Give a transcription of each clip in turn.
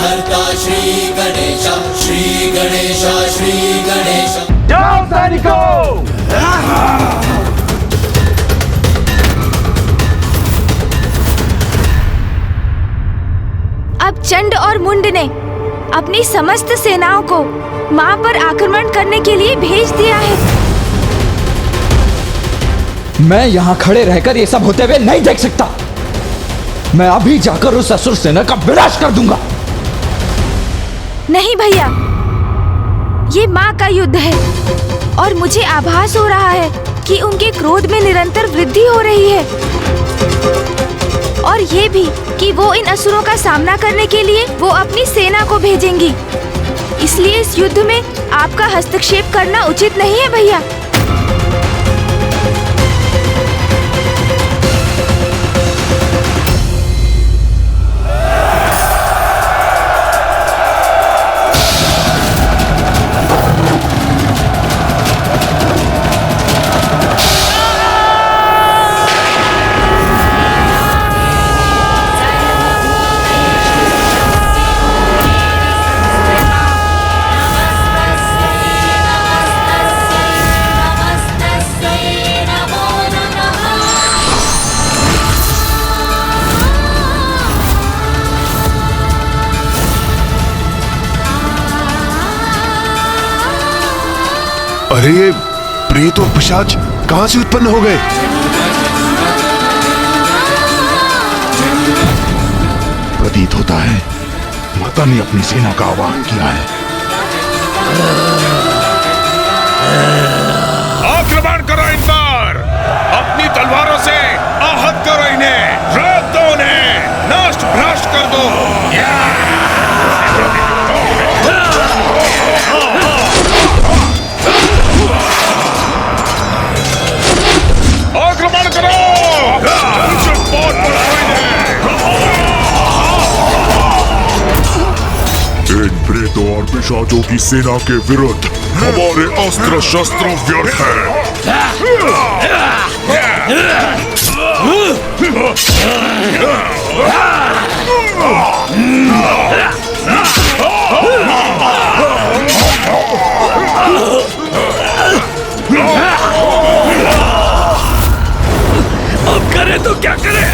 विघ्नहर्ता श्री गणेश, श्री गणेश, श्री गणेश। जाओ सैनिकों! अब चंड और मुंड ने अपनी समस्त सेनाओं को मां पर आक्रमण करने के लिए भेज दिया है। मैं यहाँ खड़े रहकर ये सब होते हुए नहीं देख सकता। मैं अभी जाकर उस असुर सेना का विनाश कर दूंगा। नहीं भैया, ये माँ का युद्ध है और मुझे आभास हो रहा है कि उनके क्रोध में निरंतर वृद्धि हो रही है, और ये भी कि वो इन असुरों का सामना करने के लिए वो अपनी सेना को भेजेंगी। इसलिए इस युद्ध में आपका हस्तक्षेप करना उचित नहीं है भैया। अरे ये प्रेत और पिशाच कहां से उत्पन्न हो गए? प्रतीत होता है माता ने अपनी सेना का आह्वान किया है। आक्रमण करो इन पर, अपनी तलवारों से आहत करो इन्हें, रात दो उन्हें, नष्ट भ्रष्ट कर दो। आक्रमण करो, इन प्रेतों और पिशाचों की सेना के विरुद्ध हमारे अस्त्र शस्त्र व्यर्थ अब करें तो क्या करें?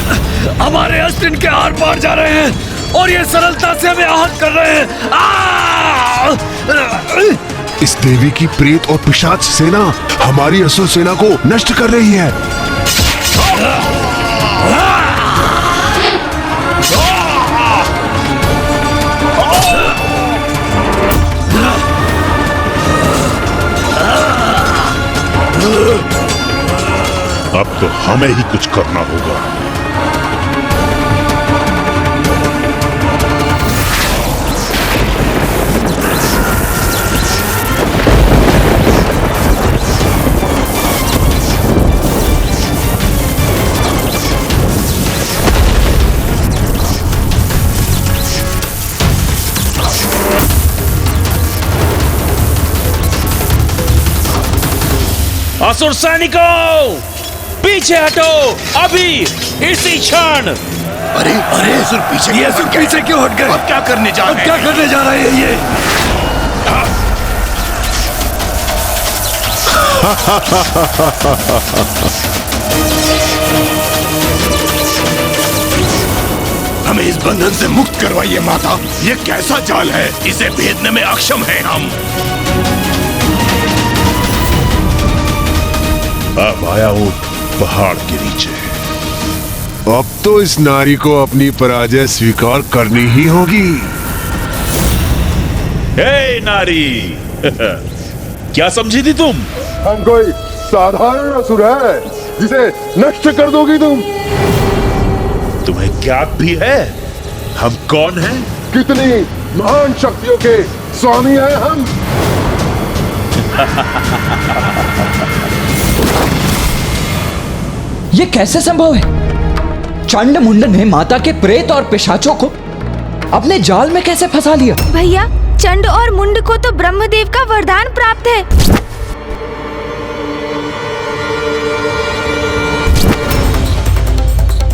हमारे अस्त्र इनके आर पार जा रहे हैं और ये सरलता से हमें आहत कर रहे हैं। इस देवी की प्रेत और पिशाच सेना हमारी असुर सेना को नष्ट कर रही है। अब तो हमें ही कुछ करना होगा। असुर सैनिकों, पीछे हटो अभी, इसी क्षण। अरे अरे असुर पीछे, ये असुर पीछे क्यों हट गए? अब क्या करने जा रहे हैं? क्या करने जा रहे हैं ये? हमें इस बंधन से मुक्त करवाइए माता। ये कैसा जाल है, इसे भेदने में अक्षम हैं हम। अब आया वो पहाड़ के नीचे। अब तो इस नारी को अपनी पराजय स्वीकार करनी ही होगी। हे नारी, क्या समझी थी तुम? हम कोई साधारण असुर है जिसे नष्ट कर दोगी तुम? तुम्हें ज्ञात भी है हम कौन हैं? कितनी महान शक्तियों के स्वामी हैं हम। ये कैसे संभव है? चंड मुंड ने माता के प्रेत और पिशाचों को अपने जाल में कैसे फंसा लिया? भैया, चंड और मुंड को तो ब्रह्मदेव का वरदान प्राप्त है।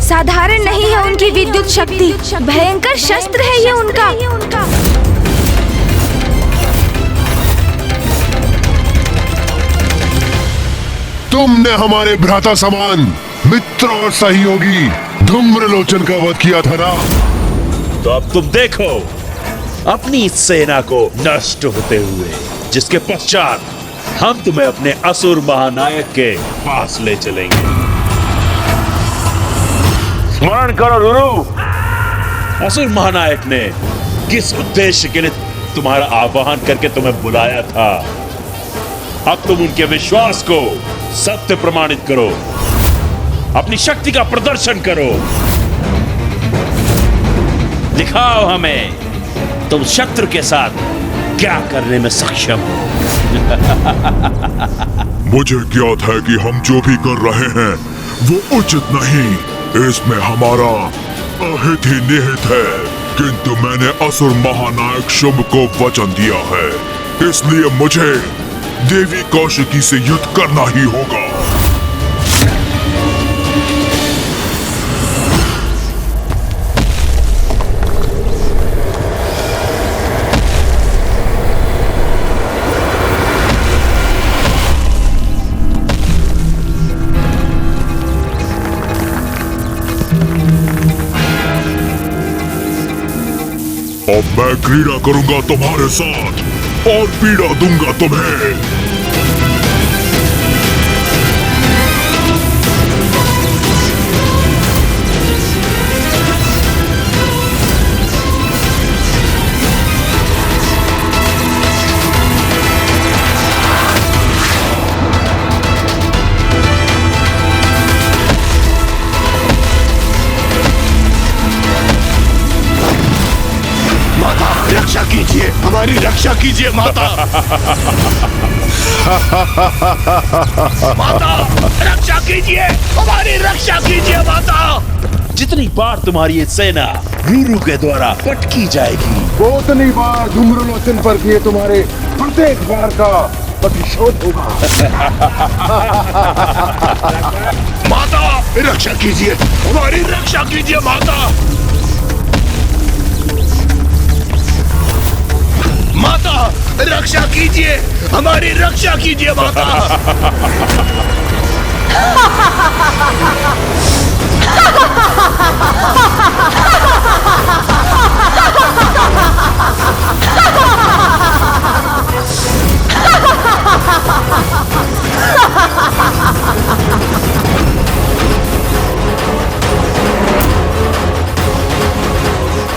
साधारण नहीं है उनकी विद्युत शक्ति, भयंकर शस्त्र है ये उनका। तुमने हमारे भ्राता समान मित्र और सहयोगी धूम्रलोचन का वध किया था ना। तो अब तुम देखो अपनी सेना को नष्ट होते हुए, जिसके पश्चात हम तुम्हें अपने असुर महानायक के पास ले चलेंगे। स्मरण करो रुरु, असुर महानायक ने किस उद्देश्य के लिए तुम्हारा आह्वान करके तुम्हें बुलाया था। अब तुम उनके विश्वास को सत्य प्रमाणित करो, अपनी शक्ति का प्रदर्शन करो, दिखाओ हमें तुम शत्रु के साथ क्या करने में सक्षम हो। मुझे ज्ञात है कि हम जो भी कर रहे हैं वो उचित नहीं, इसमें हमारा अहित ही निहित है। किंतु मैंने असुर महानायक शुंभ को वचन दिया है, इसलिए मुझे देवी कौशिकी से युद्ध करना ही होगा। अब मैं क्रीड़ा करूंगा तुम्हारे साथ और पीड़ा दूंगा तुम्हें। रक्षा कीजिए, हमारी रक्षा कीजिए माता। माता रक्षा कीजिए, हमारी रक्षा कीजिए माता। जितनी बार तुम्हारी ये सेना रुरु के द्वारा पटकी जाएगी, वो उतनी बार धूम्रलोचन पर किए तुम्हारे प्रत्येक बार का प्रतिशोध होगा। माता रक्षा कीजिए, हमारी रक्षा कीजिए माता। माता रक्षा कीजिए, हमारी रक्षा कीजिए माता।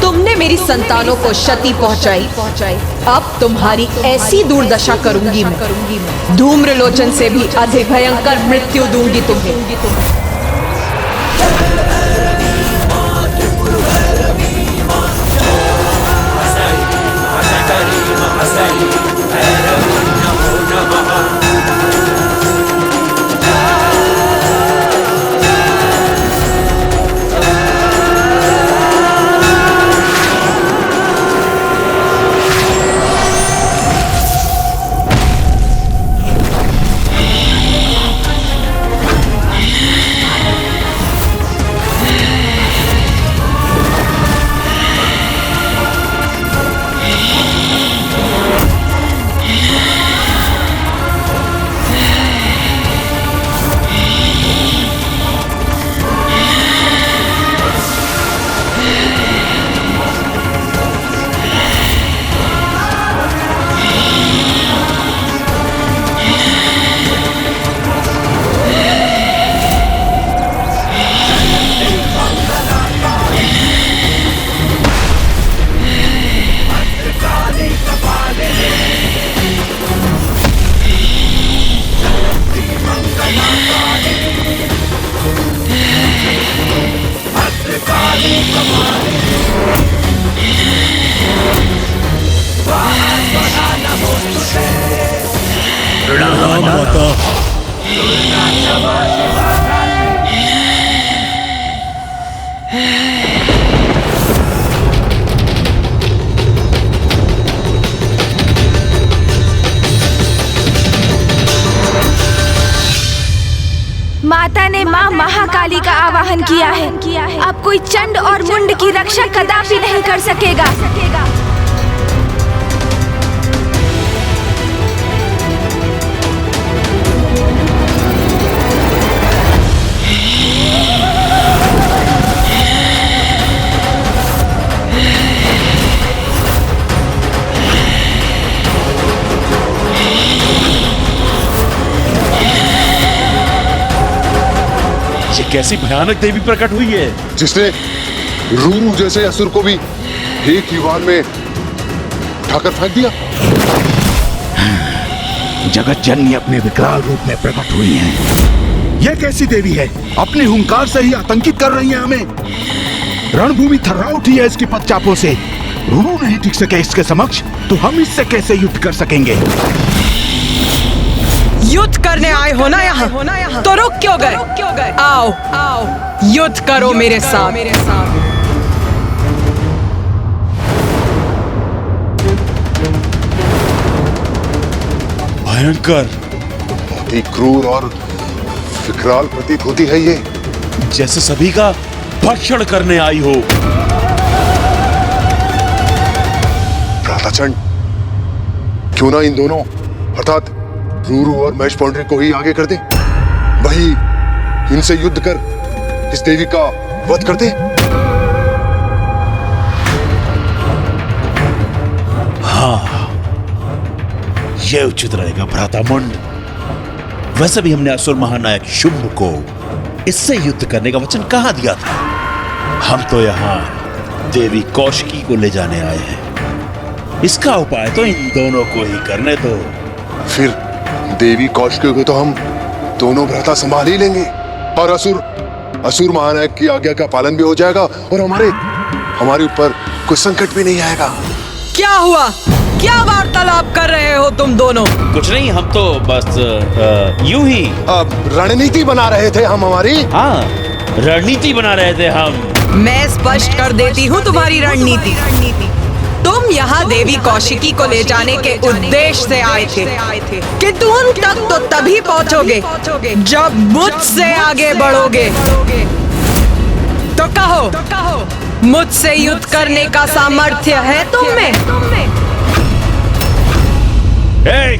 तुमने मेरी संतानों को क्षति पहुंचाई, अब तुम्हारी ऐसी दुर्दशा करूंगी मैं। धूम्रलोचन से भी अधिक भयंकर मृत्यु दूंगी तुम्हें। माता ने माँ महाकाली का आवाहन किया है। अब कोई चंड और मुंड की रक्षा कदापि नहीं कर सकेगा। कैसी भयानक देवी प्रकट हुई है जिसने रूरू जैसे असुर को भी एक ही वार में उठाकर फेंक दिया। जगत जननी अपने विकराल रूप में प्रकट हुई हैं। यह कैसी देवी है? अपने हुंकार से ही आतंकित कर रही है हमें। रणभूमि थर्रा उठी है इसकी पदचापों से। रूरू नहीं टिक सके इसके समक्ष, तो हम इससे कैसे युद्ध कर सकेंगे? युद्ध करने आए हो ना यहाँ, तो रुक क्यों गए? आओ आओ युद्ध करो मेरे साथ। भयंकर, अति क्रूर और विकराल प्रतीत होती है ये, जैसे सभी का भक्षण करने आई हो। भ्राताचंड, क्यों ना इन दोनों अर्थात रूरू और महेश पौंड्री को ही आगे कर दे। वही इनसे युद्ध कर इस देवी का वध कर दे। हाँ, यह उचित रहेगा भ्रातामुंड। वैसे भी हमने असुर महानायक शुंभ को इससे युद्ध करने का वचन कहाँ दिया था। हम तो यहाँ देवी कौशिकी को ले जाने आए हैं। इसका उपाय तो इन दोनों को ही करने दो। फिर देवी कौशिकी को तो हम दोनों भ्राता संभाल ही लेंगे और असुर महानायक की आज्ञा का पालन भी हो जाएगा और हमारे ऊपर कोई संकट भी नहीं आएगा। क्या हुआ? क्या वार्तालाप कर रहे हो तुम दोनों? कुछ नहीं, हम तो बस यूं ही रणनीति बना रहे थे हम हमारी। हाँ, रणनीति बना रहे थे हम। मैं स्पष्ट कर देती हूँ तुम्हारी रणनीति। तुम यहाँ देवी कौशिकी को ले जाने के उद्देश्य से आए थे, किंतु उन तक तो तभी पहुँचोगे जब मुझसे आगे बढ़ोगे। तो कहो, मुझसे युद्ध करने का सामर्थ्य है तुम में?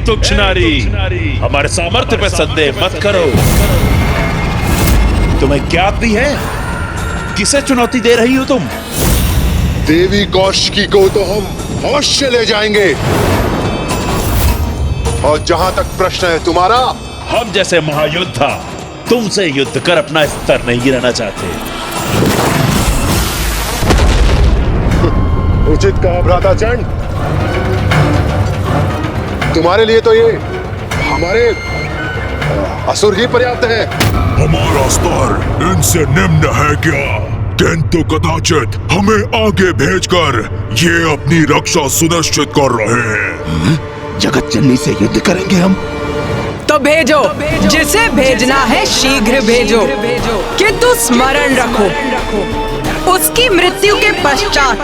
तुच्छ नारी, हमारे सामर्थ्य पर संदेह मत करो। तुम्हें ज्ञात भी है किसे चुनौती दे रही हो तुम? देवी कौशिकी को तो हम अवश्य ले जाएंगे। और जहां तक प्रश्न है तुम्हारा, हम जैसे महायोद्धा तुमसे युद्ध कर अपना स्तर नहीं गिराना चाहते। उचित कहा भ्राताचंड। तुम्हारे लिए तो ये हमारे असुर ही पर्याप्त है। हमारा स्तर इनसे निम्न है क्या? किंतु कदाचित हमें आगे भेजकर ये अपनी रक्षा सुनिश्चित कर रहे हैं। जगत जननी से युद्ध करेंगे हम? तो भेजो, जिसे भेजना है शीघ्र भेजो, किंतु स्मरण रखो उसकी मृत्यु के पश्चात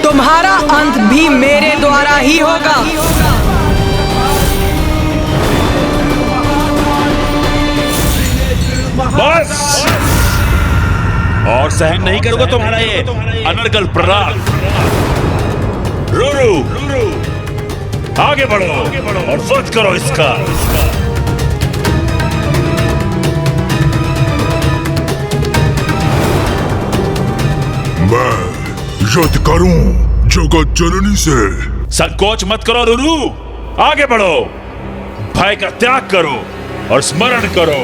तुम्हारा अंत भी मेरे द्वारा ही होगा। बस, और सहन नहीं करूंगा तुम्हारा ये अनर्गल प्रहार। रूरू, आगे बढ़ो और वध करो इसका। मैं युद्ध करूं जगत जननी से। संकोच मत करो रूरू, आगे बढ़ो, भय का त्याग करो और स्मरण करो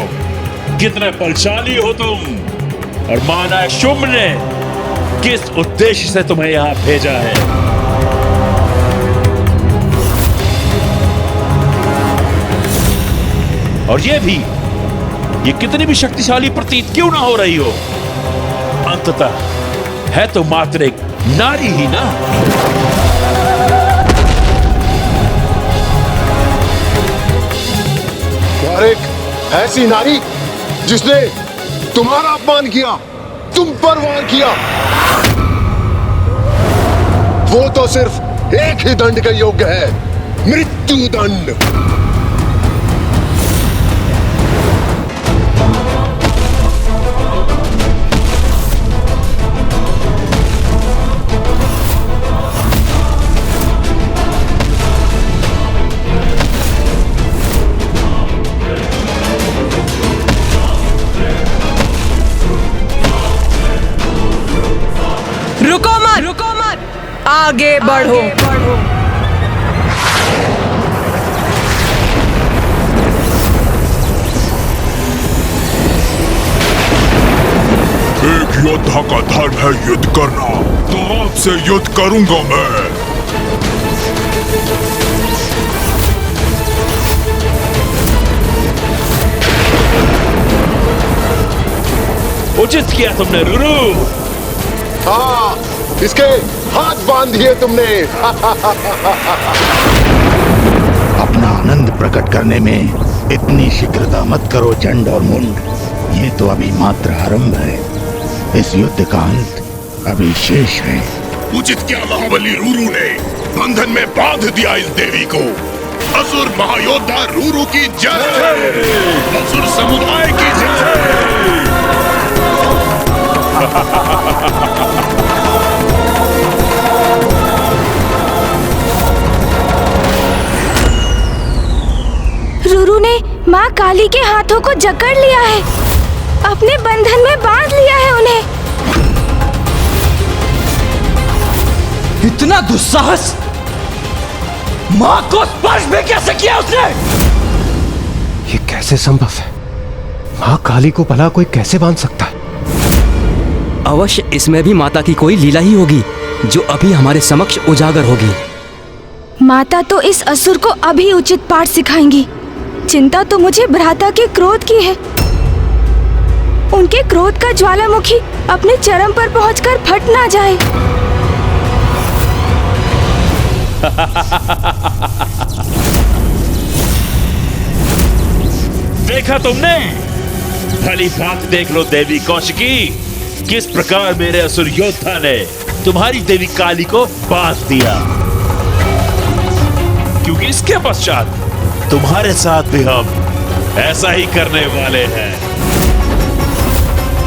कितने बलशाली हो तुम और महानायक शुंभ ने किस उद्देश्य से तुम्हें यहां भेजा है। और ये कितनी भी शक्तिशाली प्रतीत क्यों ना हो रही हो, अंततः है तो मात्र एक नारी ही ना। और एक ऐसी नारी जिसने तुम्हारा अपमान किया, तुम पर वार किया, वो तो सिर्फ एक ही दंड के योग्य है, मृत्यु दंड। रुको मत, आगे बढ़ो। एक योद्धा का धर्म है युद्ध करना, तो आपसे युद्ध करूंगा मैं। उचित किया तुमने रुरु। हाँ, इसके हाथ बांध दिए तुमने। अपना आनंद प्रकट करने में इतनी शीघ्रता मत करो चंड और मुंड। ये तो अभी मात्र आरंभ है। इस युद्ध का अंत अभी शेष है। उचित क्या महाबली रूरू ने बंधन में बांध दिया इस देवी को। असुर महायोद्धा रूरू की जय, असुर समुदाय की जय। रूरू ने माँ काली के हाथों को जकड़ लिया है, अपने बंधन में बांध लिया है उन्हें। इतना दुस्साहस! माँ को स्पर्श भी कैसे किया उसने? ये कैसे संभव है? माँ काली को भला कोई कैसे बांध सकता है? अवश्य इसमें भी माता की कोई लीला ही होगी जो अभी हमारे समक्ष उजागर होगी। माता तो इस असुर को अभी उचित पाठ सिखाएंगी। चिंता तो मुझे भ्राता के क्रोध की है। उनके क्रोध का ज्वालामुखी अपने चरम पर पहुंचकर फट ना जाए। देखा तुमने? भली बात देख लो देवी कौशिकी, किस प्रकार मेरे असुर योद्धा ने तुम्हारी देवी काली को बांध दिया। क्योंकि इसके पश्चात तुम्हारे साथ भी हम ऐसा ही करने वाले हैं।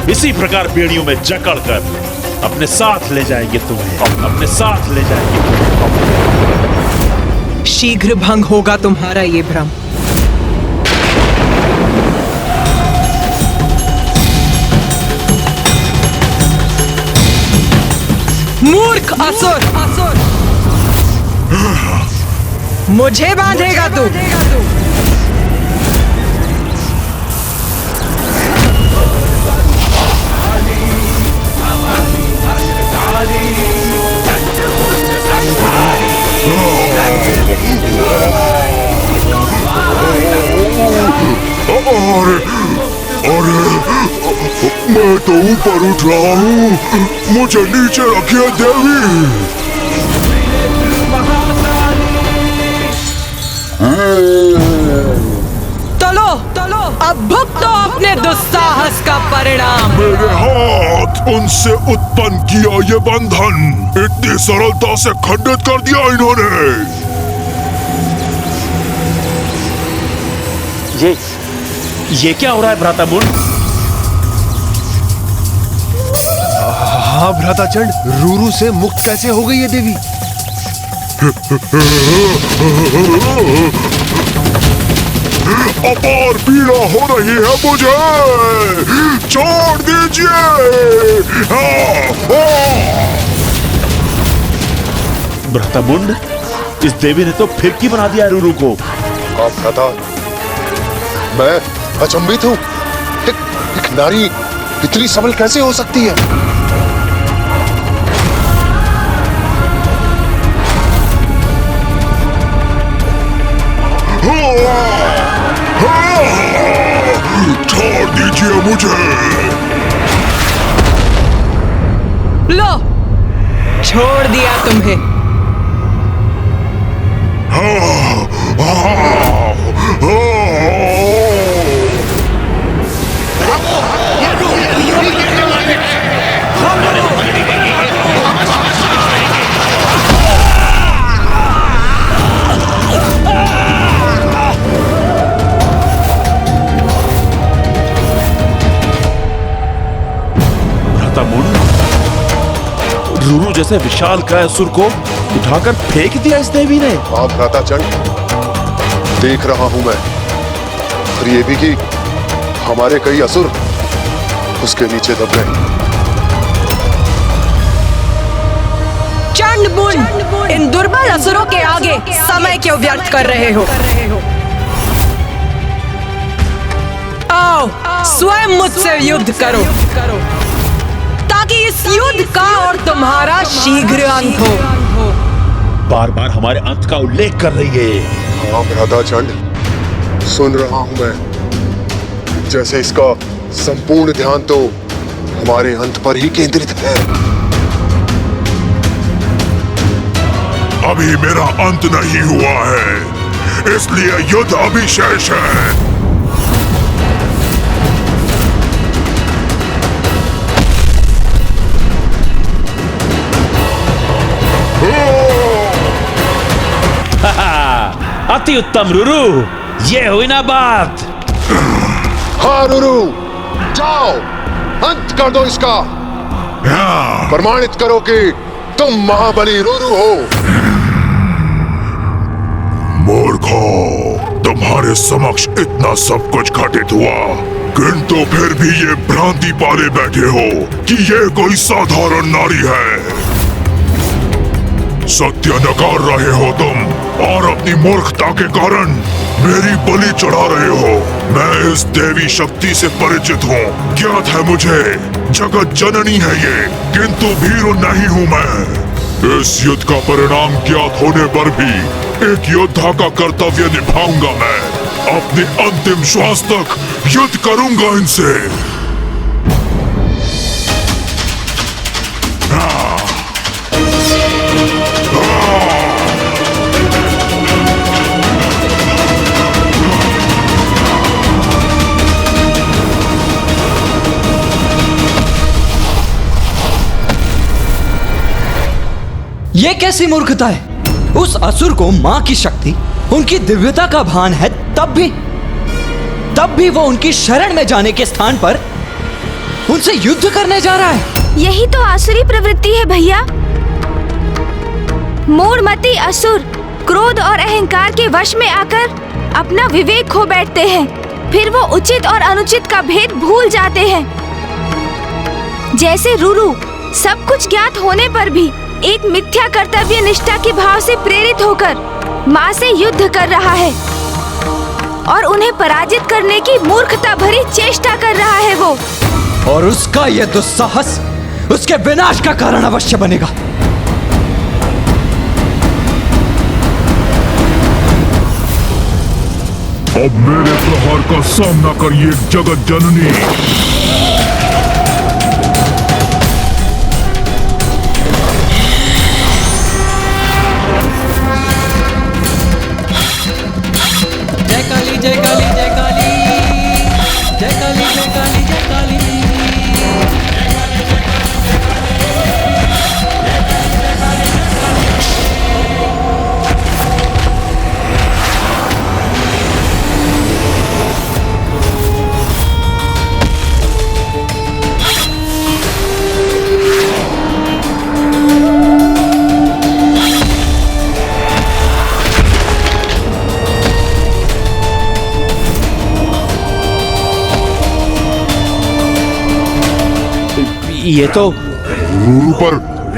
इसी प्रकार बेड़ियों में जकड़कर अपने साथ ले जाएंगे तुम्हें, अपने साथ ले जाएंगे। शीघ्र भंग होगा तुम्हारा ये भ्रम। मूर्ख असुर! मुझे बांधेगा तू? अरे मैं तो ऊपर उठ रहा हूँ, मुझे नीचे रखिए देवी। चलो चलो, अब भुगतो अपने दुस्साहस का परिणाम। मेरे हाथ उनसे उत्पन्न किया ये बंधन इतनी सरलता से खंडित कर दिया इन्होंने। ये क्या हो रहा है भ्राता मुंड? हाँ भ्राताचंड, रूरू से मुक्त कैसे हो गई ये देवी? अपार पीड़ा हो रही है मुझे, छोड़ दीजिए। भ्राता मुंड, इस देवी ने तो फिरकी बना दिया रूरू को। आप भ्राता, मैं अचंभित हूँ। एक नारी इतनी सबल कैसे हो सकती है? छोड़ दीजिए मुझे। लो, छोड़ दिया तुम्हें। रूरू जैसे विशाल काय असुर को उठाकर फेंक दिया इस देवी ने। हाँ भ्राता चंड, देख रहा हूं मैं। और ये भी कि हमारे कई असुर उसके नीचे दब गए। चंड मुंड, इन दुर्बल असुरों के आगे समय क्यों व्यर्थ कर रहे हो? आओ, स्वयं मुझसे युद्ध करो। ताकि इस युद्ध का और तुम्हारा शीघ्र अंत हो। बार बार हमारे अंत का उल्लेख कर रही है। हाँ भ्राता चंड, सुन रहा हूं मैं। जैसे इसका संपूर्ण ध्यान तो हमारे अंत पर ही केंद्रित है। अभी मेरा अंत नहीं हुआ है, इसलिए युद्ध अभी शेष है। अति उत्तम रुरु, ये हुई ना बात। हाँ रुरु, जाओ अंत कर दो इसका। प्रमाणित करो कि तुम महाबली रुरु हो। मूर्खो, तुम्हारे समक्ष इतना सब कुछ घटित हुआ, किंतु फिर भी ये भ्रांति पाले बैठे हो कि ये कोई साधारण नारी है। सत्य नकार रहे हो तुम और अपनी मूर्खता के कारण मेरी बलि चढ़ा रहे हो। मैं इस देवी शक्ति से परिचित हूँ, ज्ञात है मुझे जगत जननी है ये, किंतु भीरू नहीं हूँ मैं। इस युद्ध का परिणाम ज्ञात होने पर भी एक योद्धा का कर्तव्य निभाऊंगा मैं। अपने अंतिम श्वास तक युद्ध करूंगा इनसे। ये कैसी मूर्खता है? उस असुर को मां की शक्ति, उनकी दिव्यता का भान है, तब भी वो उनकी शरण में जाने के स्थान पर उनसे युद्ध करने जा रहा है। यही तो आसुरी प्रवृत्ति है भैया। मूढ़मती असुर क्रोध और अहंकार के वश में आकर अपना विवेक खो बैठते हैं, फिर वो उचित और अनुचित का भेद भूल जाते हैं। जैसे रुरु सब कुछ ज्ञात होने पर भी एक मिथ्या कर्तव्य निष्ठा के भाव से प्रेरित होकर माँ से युद्ध कर रहा है और उन्हें पराजित करने की मूर्खता भरी चेष्टा कर रहा है वो। और उसका यह दुस्साहस उसके विनाश का कारण अवश्य बनेगा। अब मेरे प्रहार का सामना करिए जगत जननी। जय काली जय काली जय काली जय काली जय काली जय काली। ये तो रुरु पर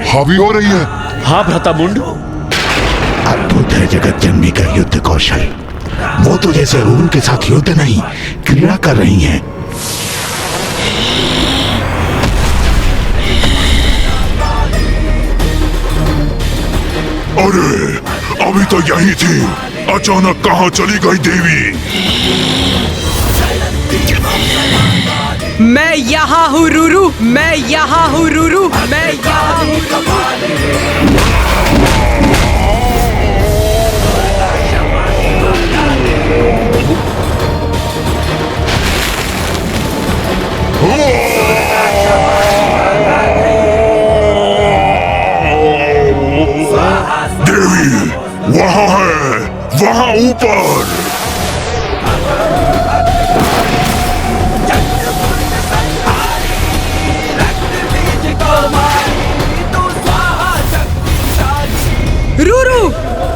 हावी हो रही है। हाँ भ्राता मुंड, अद्भुत है जगत जननी का युद्ध कौशल। वो तो जैसे रुरु के साथ युद्ध नहीं, क्रीड़ा कर रही हैं। अरे अभी तो यही थी, अचानक कहाँ चली गई देवी? मैं यहाँ हूँ रुरु, मैं यहाँ हूँ रुरु, मैं यहाँ हूँ। देवी वहाँ है, वहाँ ऊपर। रुरु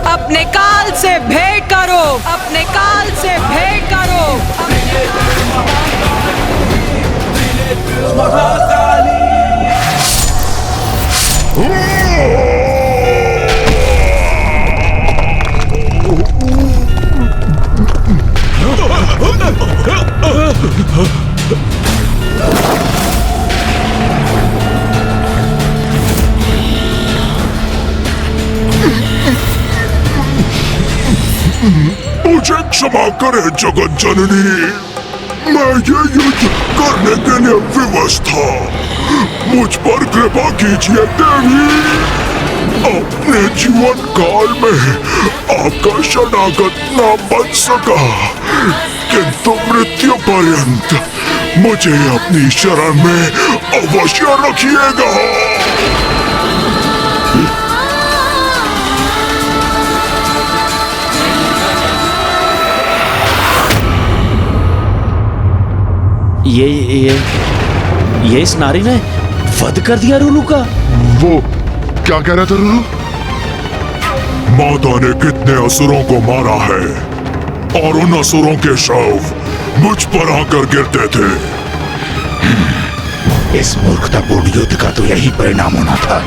अपने काल से भेंट करो, अपने काल से भेंट करो। मुझे क्षमा करे जगत जननी, मैं ये युद्ध करने के लिए विवश था। मुझ पर कृपा कीजिए देवी। अपने जीवन काल में आपका शरणागत न बन सका, किंतु मृत्यु पर्यंत मुझे अपनी शरण में अवश्य रखिएगा। ये इस नारी ने वध कर दिया रुरु का। वो क्या कह रहा था रुरु? माता ने कितने असुरों को मारा है और उन असुरों के शव मुझ पर आकर गिरते थे। इस मूर्खतापूर्ण युद्ध का तो यही परिणाम होना था।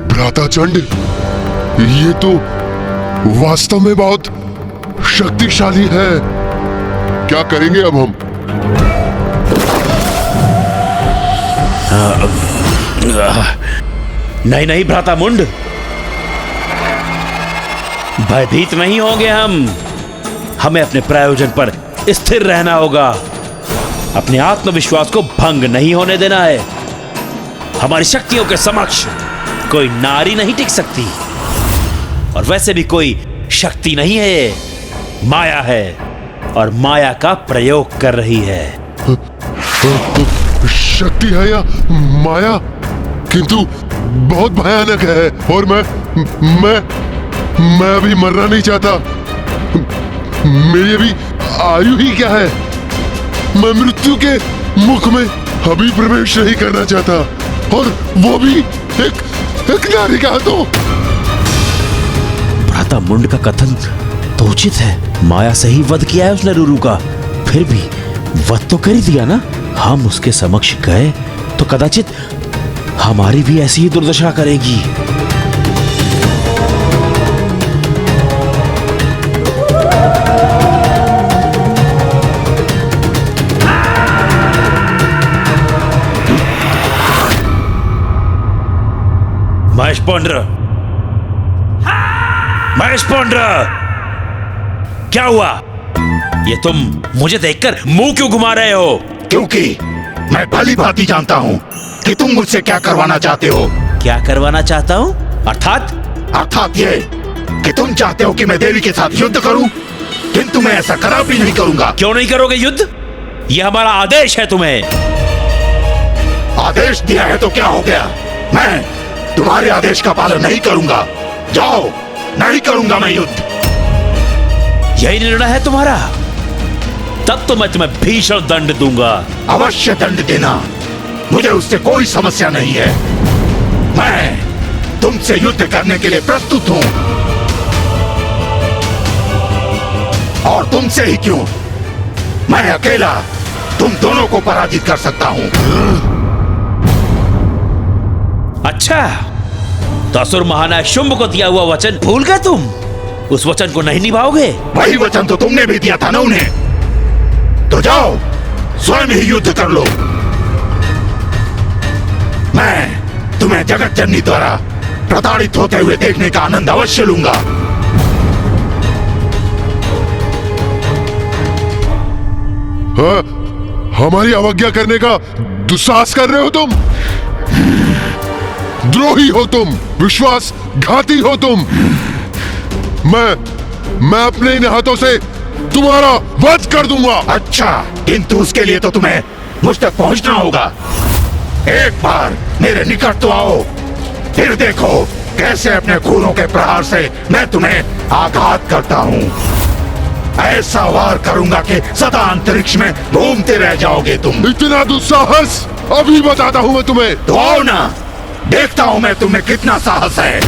भ्राता चंड, ये तो वास्तव में बहुत शक्तिशाली है। क्या करेंगे अब हम? नहीं नहीं भ्राता मुंड, भयभीत नहीं होंगे हम। हमें अपने प्रयोजन पर स्थिर रहना होगा। अपने आत्मविश्वास को भंग नहीं होने देना है। हमारी शक्तियों के समक्ष कोई नारी नहीं टिक सकती, और वैसे भी कोई शक्ति नहीं है, माया है, और माया का प्रयोग कर रही है। शक्ति है या माया? किंतु बहुत भयानक है, और मैं अभी मरना नहीं चाहता। मेरी अभी आयु ही क्या है? मैं मृत्यु के मुख में अभी प्रवेश नहीं करना चाहता, और वो भी एक नारी का हाथों। भ्राता मुंड का कथन तो उचित है। माया से ही वध किया है उसने रुरु का, फिर भी वध तो कर ही दिया ना। हम उसके समक्ष गए तो कदाचित हमारी भी ऐसी ही दुर्दशा करेगी। महेश पौंड्र, महेश पौंड्र, क्या हुआ? ये तुम मुझे देखकर मुंह क्यों घुमा रहे हो? क्योंकि मैं भली भांति जानता हूँ कि तुम मुझसे क्या करवाना चाहते हो। क्या करवाना चाहता हूँ? अर्थात ये कि तुम चाहते हो कि मैं देवी के साथ युद्ध करूं, किंतु मैं ऐसा कदापि नहीं करूंगा। क्यों नहीं करोगे युद्ध? यह हमारा आदेश है तुम्हें। आदेश दिया है तो क्या हो गया? मैं तुम्हारे आदेश का पालन नहीं करूंगा। जाओ, नहीं करूंगा मैं युद्ध। यही निर्णय है तुम्हारा? तब तो मैं तुम्हें भीषण दंड दूंगा। अवश्य दंड देना, मुझे उससे कोई समस्या नहीं है। मैं तुमसे युद्ध करने के लिए प्रस्तुत हूं, और तुमसे ही क्यों, मैं अकेला तुम दोनों को पराजित कर सकता हूं। अच्छा, तो असुर महानायक शुंभ को दिया हुआ वचन भूल गए तुम? उस वचन को नहीं निभाओगे? वही वचन तो तुमने भी दिया था ना उन्हें। तो जाओ, स्वयं ही युद्ध कर लो। मैं तुम्हें जगत जननी द्वारा प्रताड़ित होते हुए देखने का आनंद अवश्य लूंगा। हाँ, हमारी अवज्ञा करने का दुस्साहस कर रहे हो तुम। द्रोही हो तुम, विश्वासघाती हो तुम। मैं अपने इन हाथों से तुम्हारा वध कर दूंगा। अच्छा, किंतु उसके लिए तो तुम्हें मुझ तक पहुंचना होगा। एक बार मेरे निकट तो आओ, फिर देखो कैसे अपने खूनों के प्रहार से मैं तुम्हें आघात करता हूँ। ऐसा वार करूंगा कि सदा अंतरिक्ष में घूमते रह जाओगे तुम। इतना दुस्साहस? अभी बताता हूँ मैं तुम्हें। तो आओ ना, देखता हूँ मैं तुम्हें कितना साहस है।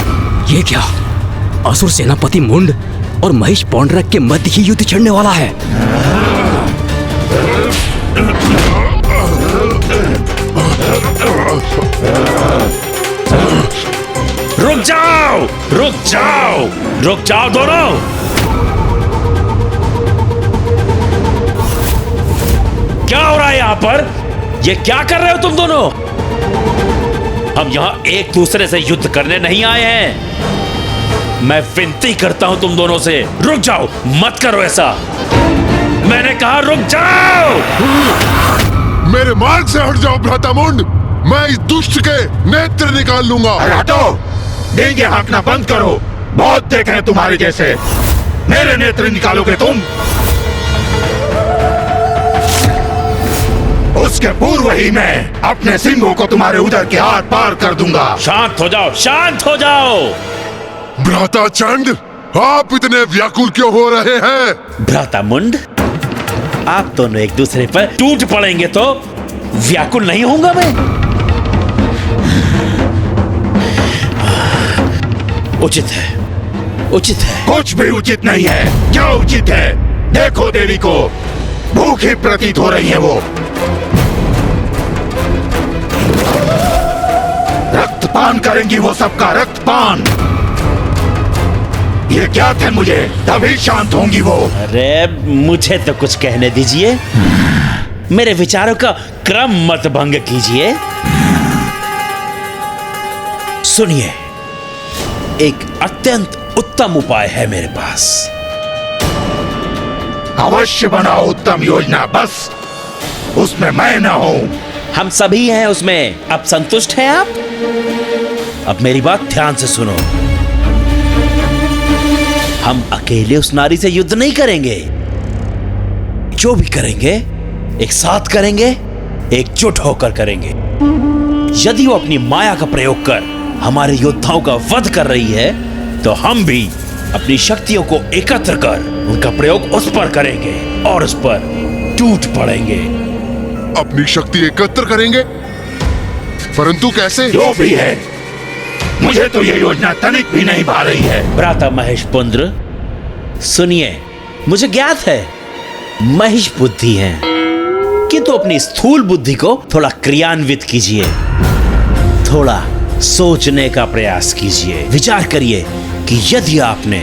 ये क्या? असुर सेनापति मुंड और महेश पौंड्रक के मध्य ही युद्ध छिड़ने वाला है। रुक जाओ, रुक जाओ, रुक जाओ दोनों। क्या हो रहा है यहाँ पर? ये क्या कर रहे हो तुम दोनों? हम यहाँ एक दूसरे से युद्ध करने नहीं आए हैं। मैं विनती करता हूं तुम दोनों से, रुक जाओ, मत करो ऐसा। मैंने कहा रुक जाओ। मेरे मार्ग से हट जाओ भ्रातामुंड, मैं इस दुष्ट के नेत्र निकाल लूंगा। हटो, देंगे हाँकना बंद करो। बहुत देखे हैं तुम्हारे जैसे। मेरे नेत्र निकालोगे तुम? उसके पूर्व ही मैं अपने सिंहों को तुम्हारे उदर के आर पार कर दूंगा। शांत हो जाओ, शांत हो जाओ। भ्राता चंड, आप इतने व्याकुल क्यों हो रहे हैं? भ्राता मुंड, आप दोनों एक दूसरे पर टूट पड़ेंगे तो व्याकुल नहीं होऊंगा मैं। उचित है, उचित है। कुछ भी उचित नहीं है। क्या उचित है? देखो देवी को, भूखी प्रतीत हो रही है वो। रक्तपान करेंगी वो, सबका रक्तपान। ये क्या थे मुझे, तभी शांत होंगी वो। अरे मुझे तो कुछ कहने दीजिए, मेरे विचारों का क्रम मत भंग कीजिए। सुनिए, एक अत्यंत उत्तम उपाय है मेरे पास। अवश्य बनाओ उत्तम योजना, बस उसमें मैं न हूं। हम सभी हैं उसमें। अब संतुष्ट हैं आप? अब मेरी बात ध्यान से सुनो। हम अकेले उस नारी से युद्ध नहीं करेंगे। जो भी करेंगे एक साथ करेंगे, एकजुट होकर करेंगे। यदि वो अपनी माया का प्रयोग कर हमारे योद्धाओं का वध कर रही है, तो हम भी अपनी शक्तियों को एकत्र कर उनका प्रयोग उस पर करेंगे और उस पर टूट पड़ेंगे। अपनी शक्ति एकत्र करेंगे? परंतु कैसे? जो भी है, मुझे तो ये योजना तनिक भी नहीं भा रही है। भ्राता महेश पुत्र, सुनिए, मुझे ज्ञात है महिष बुद्धि है, किंतु अपनी स्थूल बुद्धि को थोड़ा क्रियान्वित कीजिए। थोड़ा सोचने का प्रयास कीजिए। विचार करिए कि यदि आपने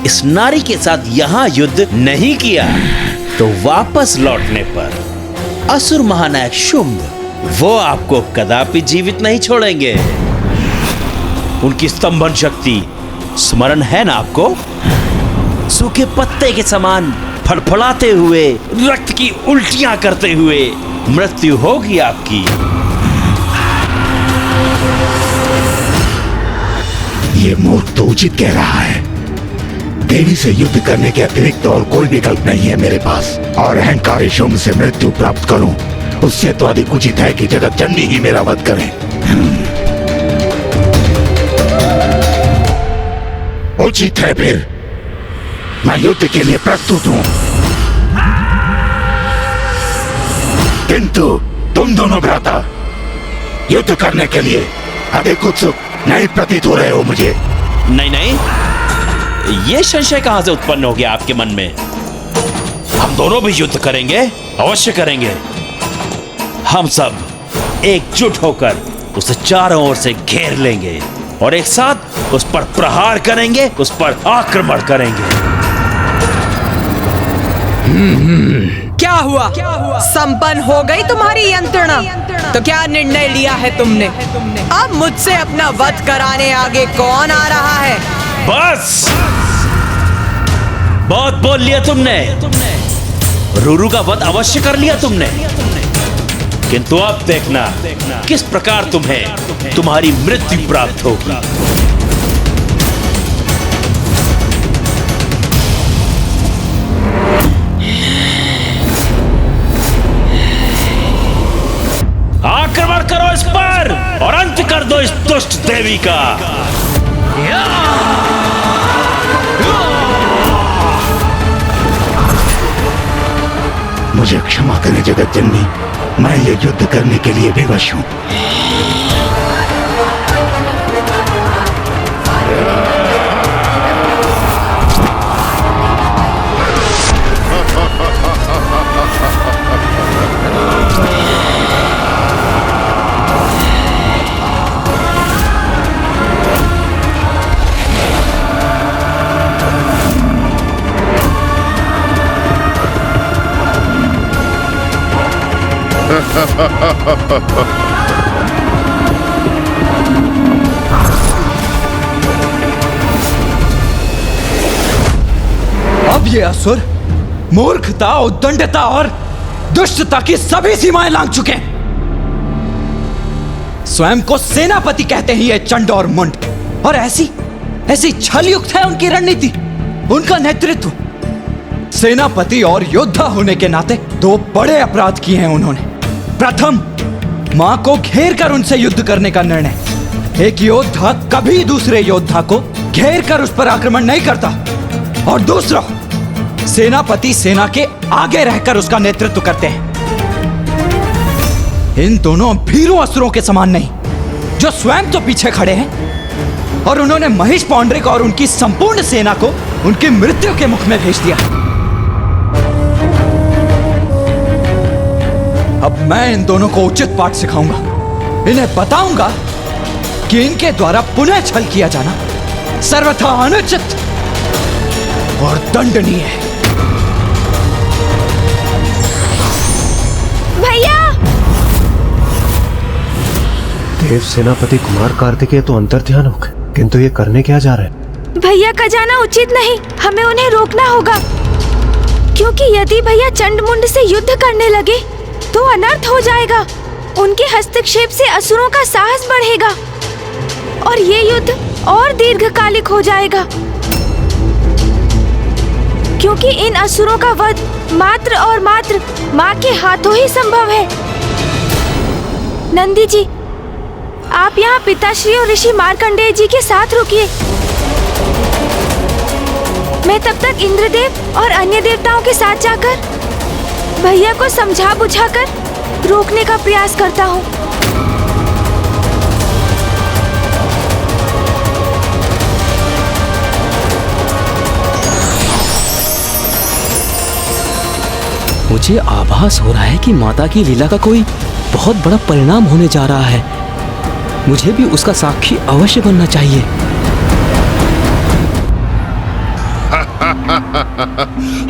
इस नारी के साथ यहां युद्ध नहीं किया, तो वापस लौटने पर असुर महानायक शुंभ वो आपको कदापि जीवित नहीं छोड़ेंगे। उनकी स्तंभन शक्ति स्मरण है ना आपको? सूखे पत्ते के समान फड़फड़ाते हुए, रक्त की उल्टियां करते हुए मृत्यु होगी आपकी। ये मूर्ख तो उचित कह रहा है। देवी से युद्ध करने के अतिरिक्त और कोई विकल्प नहीं है मेरे पास। और अहंकारी शुंभ से मृत्यु प्राप्त करूं, उससे तो अधिक उचित है कि जगत जननी ही मेरा वध करे। उचित है फिर, मैं युद्ध के लिए प्रस्तुत हूं। किंतु तुम दोनों भ्राता युद्ध करने के लिए अधिक उत्सुक नहीं प्रतीत हो रहे हो मुझे। नहीं नहीं, ये संशय कहां से उत्पन्न हो गया आपके मन में? हम दोनों भी युद्ध करेंगे, अवश्य करेंगे। हम सब एकजुट होकर उसे चारों ओर से घेर लेंगे और एक साथ उस पर प्रहार करेंगे, उस पर आक्रमण करेंगे। क्या हुआ? संपन्न हो गई तुम्हारी यंत्रणा? तो क्या निर्णय लिया है तुमने? अब मुझसे अपना वध कराने आगे कौन आ रहा है? बस बहुत बोल लिया तुमने। रूरू का वध अवश्य कर लिया तुमने, किंतु अब देखना किस प्रकार तुम्हें तुम्हारी मृत्यु प्राप्त होगी। आक्रमण करो इस पर और अंत कर दो इस दुष्ट देवी का। मुझे क्षमा करें जगत जननी, मैं ये युद्ध करने के लिए विवश हूं। ये असुर मूर्खता, उद्दंडता और दुष्टता की सभी सीमाएं लांघ चुके हैं। स्वयं को सेनापति कहते हैं ये चंड और मुंड, और ऐसी छलयुक्त है उनकी रणनीति, उनका नेतृत्व। सेनापति और योद्धा होने के नाते दो बड़े अपराध किए हैं उन्होंने। प्रथम, मां को घेर कर उनसे युद्ध करने का निर्णय। एक योद्धा कभी दूसरे योद्धा को घेर कर उस पर आक्रमण नहीं करता। और दूसरा, सेनापति सेना के आगे रहकर उसका नेतृत्व करते हैं। इन दोनों भीरू असुरों के समान नहीं, जो स्वयं तो पीछे खड़े हैं और उन्होंने महिष पौंड्रिक और उनकी संपूर्ण सेना को उनकी मृत्यु के मुख में भेज दिया। अब मैं इन दोनों को उचित पाठ सिखाऊंगा। इन्हें बताऊंगा कि इनके द्वारा पुनः छल किया जाना सर्वथा अनुचित और दंडनीय है। भैया! देव सेनापति कुमार कार्तिकेय तो अंतर्ध्यान हो गए, किंतु ये करने क्या जा रहे हैं? भैया का जाना उचित नहीं, हमें उन्हें रोकना होगा। क्योंकि यदि भैया चंडमुंड से युद्ध करने लगे तो अनर्थ हो जाएगा। उनके हस्तक्षेप से असुरों का साहस बढ़ेगा और ये युद्ध और दीर्घकालिक हो जाएगा। क्योंकि इन असुरों का वध मात्र और मात्र माँ के हाथों ही संभव है। नंदी जी, आप यहाँ पिताश्री और ऋषि मार्कंडेय जी के साथ रुकिए। मैं तब तक इंद्रदेव और अन्य देवताओं के साथ जाकर भैया को समझा बुझाकर रोकने का प्रयास करता हूँ। मुझे आभास हो रहा है कि माता की लीला का कोई बहुत बड़ा परिणाम होने जा रहा है। मुझे भी उसका साक्षी अवश्य बनना चाहिए।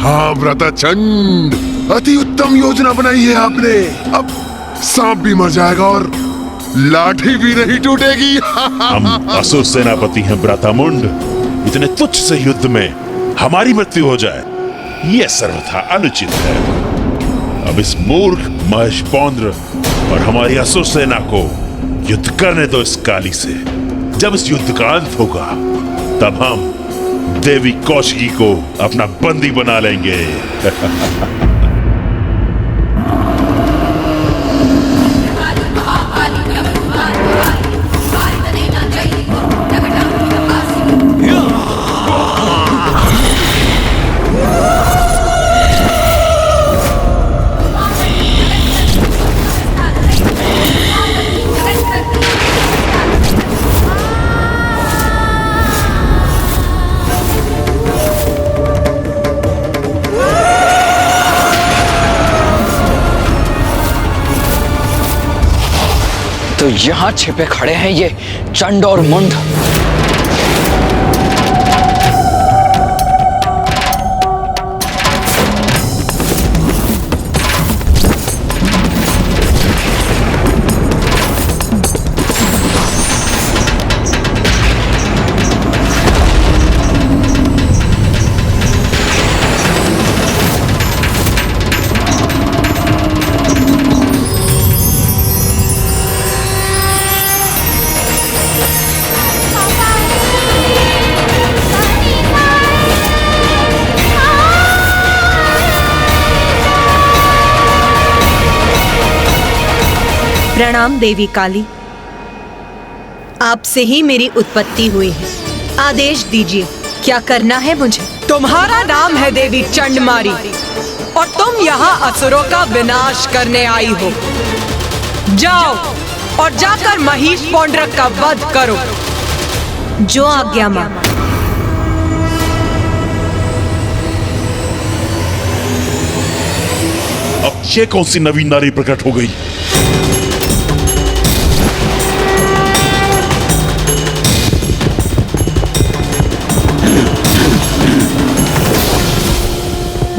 हाँ व्रताचंड, अति उत्तम योजना बनाई है आपने। अब सांप भी मर जाएगा और लाठी भी नहीं टूटेगी। हम असुर सेनापति हैं व्रतामुंड, इतने तुच्छ से युद्ध में हमारी मृत्यु हो जाए, यह सर्वथा अनुचित है। अब इस मूर्ख महिष पौंड्र और हमारी असुर सेना को युद्ध करने दो इस काली से। जब इस युद्ध का अंत होगा तब हम देवी कौशिकी को अपना बंदी बना लेंगे। तो यहाँ छिपे खड़े हैं ये चंड और मुंड। प्रणाम देवी काली, आपसे ही मेरी उत्पत्ति हुई है। आदेश दीजिए, क्या करना है मुझे? तुम्हारा नाम है देवी चंडमारी और तुम यहाँ असुरों का विनाश करने आई हो। जाओ और जाकर महिष पौंड्रक का वध करो। जो आज्ञा मां। अब ये कौन सी नवीन नारी प्रकट हो गई?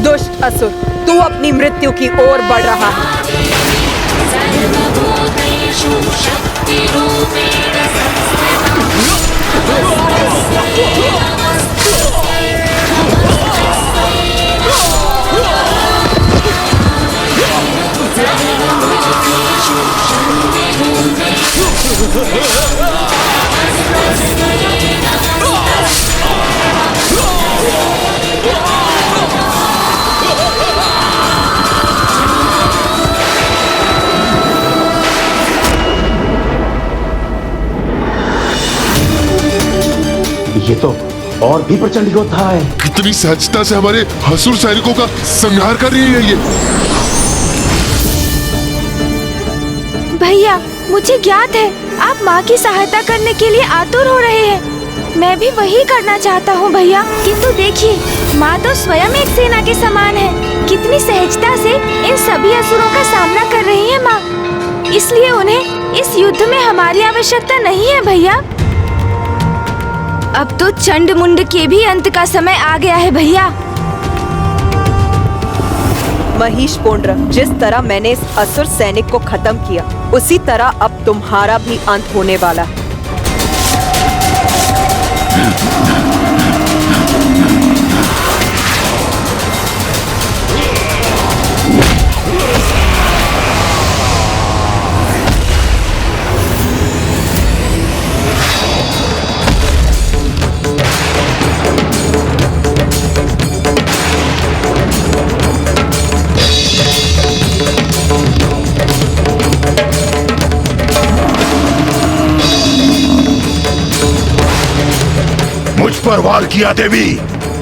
दुष्ट असुर, तू अपनी मृत्यु की ओर बढ़ रहा है। ये तो और भी प्रचंड योद्धा है। कितनी सहजता से हमारे असुर सैनिकों का संहार कर रही है ये। भैया, मुझे ज्ञात है आप माँ की सहायता करने के लिए आतुर हो रहे हैं। मैं भी वही करना चाहता हूँ भैया, किंतु देखिए माँ तो स्वयं एक सेना के समान है। कितनी सहजता से इन सभी असुरों का सामना कर रही है माँ। इसलिए उन्हें इस युद्ध में हमारी आवश्यकता नहीं है भैया। अब तो चंड मुंड के भी अंत का समय आ गया है भैया। महिष पोंड्र, जिस तरह मैंने इस असुर सैनिक को खत्म किया, उसी तरह अब तुम्हारा भी अंत होने वाला है। मुझ पर वार किया देवी,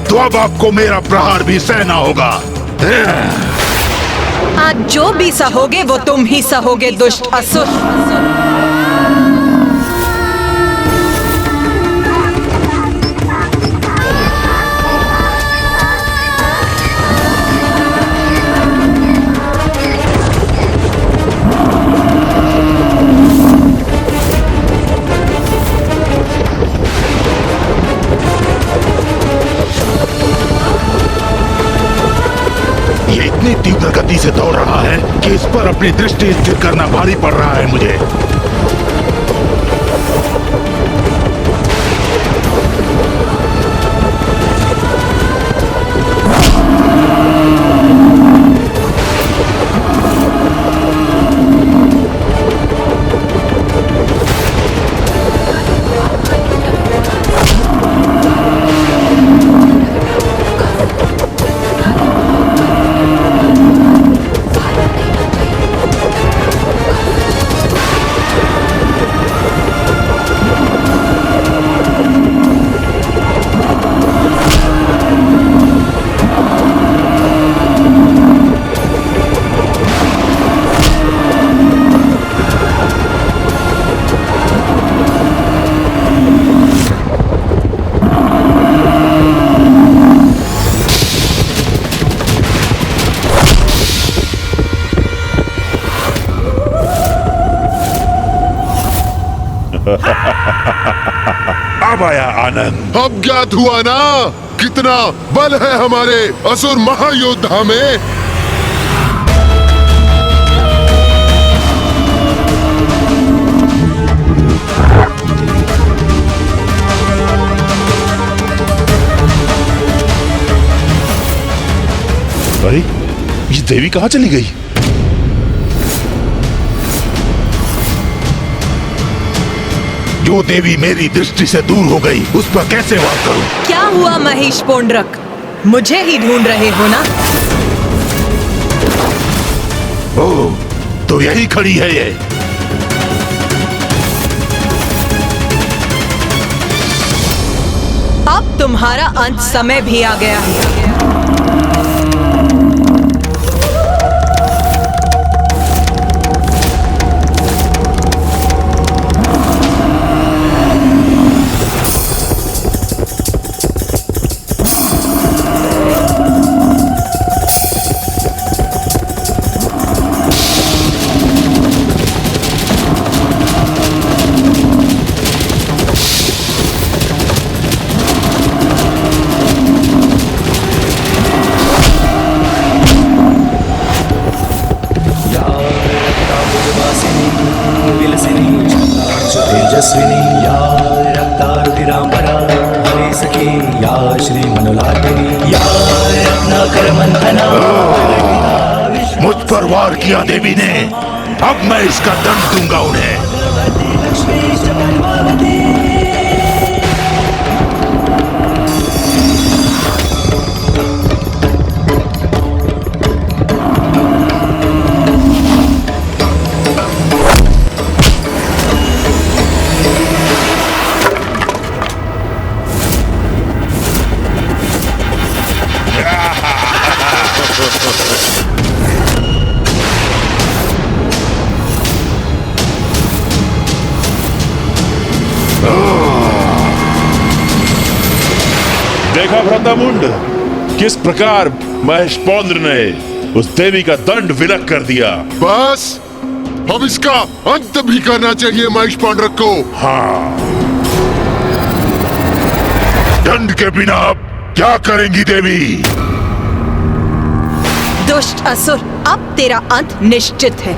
तो अब आपको मेरा प्रहार भी सहना होगा। आज जो भी सहोगे वो तुम ही सहोगे दुष्ट असुर। इतनी तीव्र गति से दौड़ रहा है कि इस पर अपनी दृष्टि स्थिर करना भारी पड़ रहा है मुझे। अब आया आनंद। अब ज्ञात हुआ ना कितना बल है हमारे असुर महायोद्धा में। अरे ये देवी कहाँ चली गई? जो देवी मेरी दृष्टि से दूर हो गई, उस पर कैसे वार करूं? क्या हुआ महिष पोंड्रक, मुझे ही ढूंढ रहे हो ना? ओह, तो यही खड़ी है ये। अब तुम्हारा अंत समय भी आ गया है। तेजस्विनी या रक्तारुधिरांबरा हरे सखी या श्री मनोलालिनी या रत्नाकर मंथना। मुझ पर वार किया देवी ने, अब मैं इसका दंड दूंगा उन्हें। देखा भ्रातामुंड, किस प्रकार महेश पौंद्र ने उस देवी का दंड विलक कर दिया। बस अब इसका अंत भी करना चाहिए महेश पांडरक को। हाँ, दंड के बिना अब क्या करेंगी देवी? दुष्ट असुर, अब तेरा अंत निश्चित है।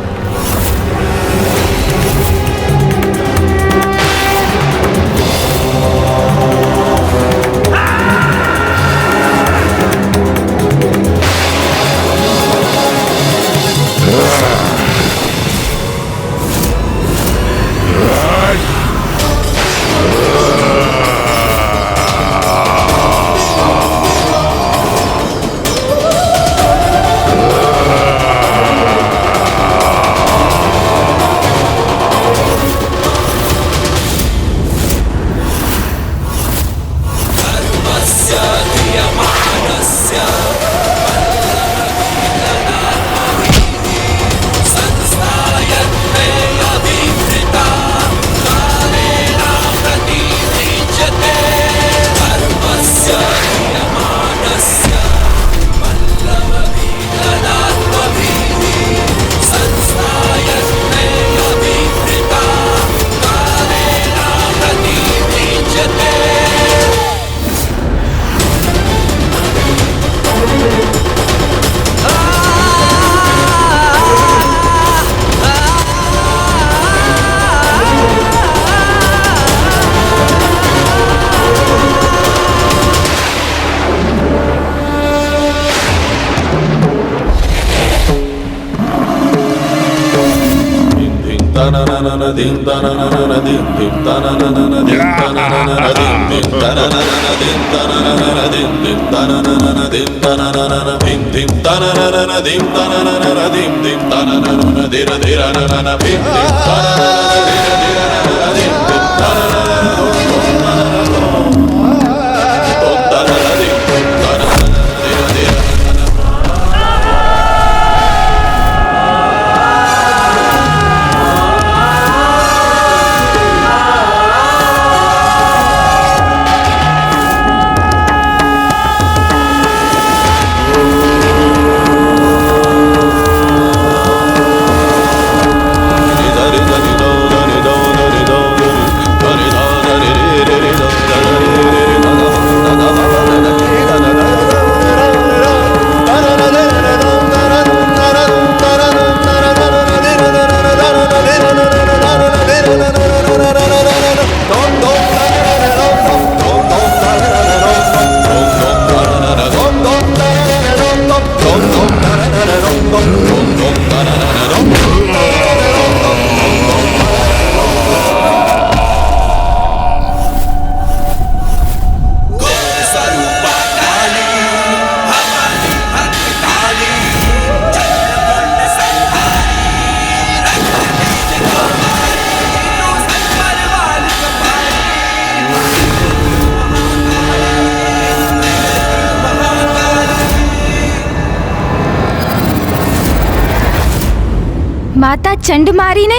माता चंडमारी ने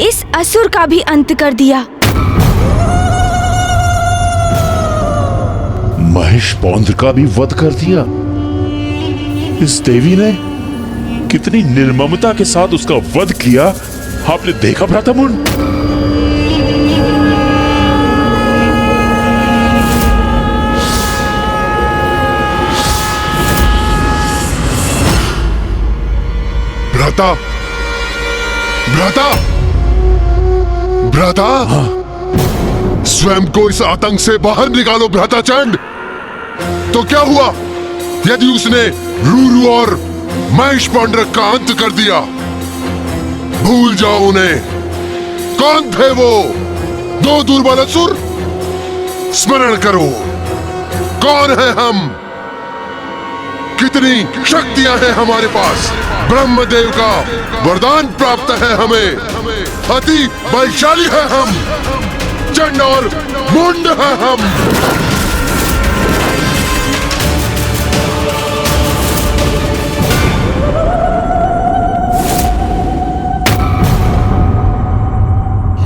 इस असुर का भी अंत कर दिया। महेश पौंद्र का भी वध कर दिया। इस देवी ने कितनी निर्ममता के साथ उसका वध किया, आपने देखा भ्रातामुंड? भ्राता, भ्राता, भ्राता, स्वयं को इस आतंक से बाहर निकालो भ्राता चंड। तो क्या हुआ यदि उसने रूरू और महेश पांडरक का अंत कर दिया? भूल जाओ उन्हें। कौन थे वो दो दुर्बल असुर? स्मरण करो, कौन है हम, कितनी शक्तियां हैं हमारे पास। ब्रह्मदेव का वरदान प्राप्त है हमें, अति बलशाली है हम, चंड और मुंड है हम।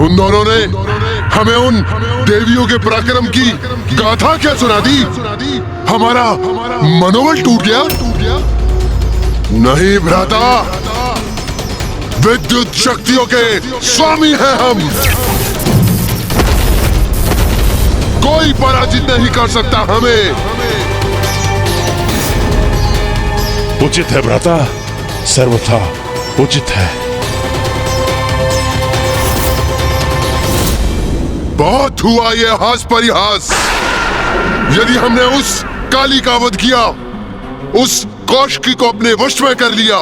उन दोनों ने हमें उन देवियों के पराक्रम की गाथा क्या सुना दी? हमारा मनोबल टूट गया? नहीं भ्राता, विद्युत शक्तियों के स्वामी हैं हम। कोई पराजित नहीं कर सकता हमें। उचित है भ्राता, सर्वथा उचित है। बहुत हुआ ये हास परिहास। यदि हमने उस काली का वध किया, उस कौशिकी को अपने वश में कर लिया,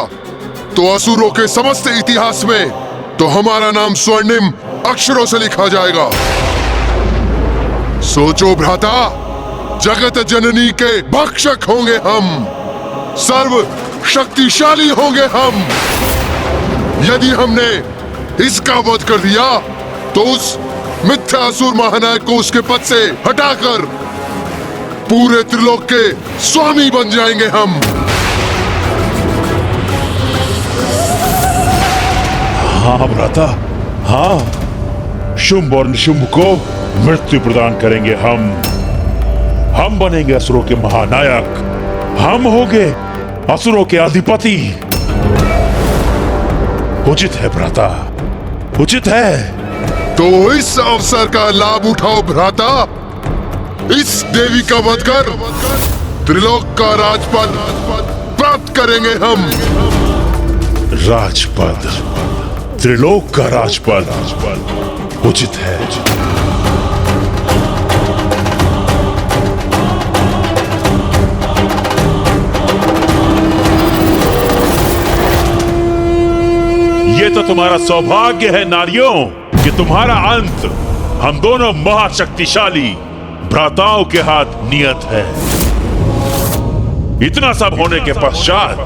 तो असुरों के समस्त इतिहास में तो हमारा नाम स्वर्णिम अक्षरों से लिखा जाएगा। सोचो भ्राता, जगत जननी के भक्षक होंगे हम, सर्व शक्तिशाली होंगे हम। यदि हमने इसका वध कर दिया, तो उस मिथ्या असुर महानायक को उसके पद से हटाकर पूरे त्रिलोक के स्वामी बन जाएंगे हम। हाँ भ्राता, हाँ, शुंभ और निशुंभ को मृत्यु प्रदान करेंगे हम बनेंगे असुरों के महानायक, हम होंगे असुरों के अधिपति। उचित है भ्राता, उचित है। तो इस अवसर का लाभ उठाओ भ्राता। इस देवी का वध कर त्रिलोक का राजपद प्राप्त करेंगे हम। राजपद, त्रिलोक का राजपद, उचित है। ये तो तुम्हारा सौभाग्य है नारियों कि तुम्हारा अंत हम दोनों महाशक्तिशाली भ्राताओं के हाथ नियत है। इतना सब होने के पश्चात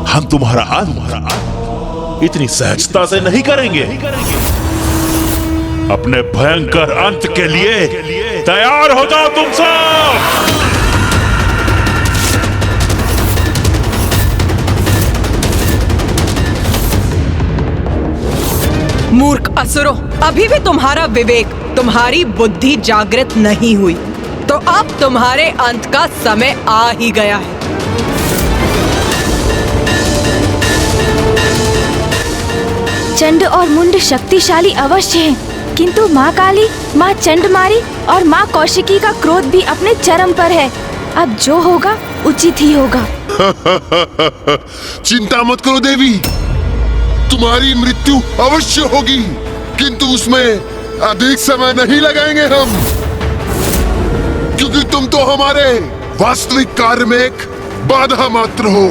हम तुम्हारा अंत इतनी सहजता से नहीं करेंगे। अपने भयंकर अंत के लिए तैयार हो जाओ तुम सब। मूर्ख असुरों, अभी भी तुम्हारा विवेक, तुम्हारी बुद्धि जागृत नहीं हुई, तो अब तुम्हारे अंत का समय आ ही गया है। चंड और मुंड शक्तिशाली अवश्य हैं, किंतु माँ काली, माँ चंडमारी और माँ कौशिकी का क्रोध भी अपने चरम पर है। अब जो होगा उचित ही होगा। चिंता मत करो देवी, तुम्हारी मृत्यु अवश्य होगी, किंतु उसमें अधिक समय नहीं लगाएंगे हम, क्योंकि तुम तो हमारे वास्तविक कार्य में एक बाधा मात्र हो,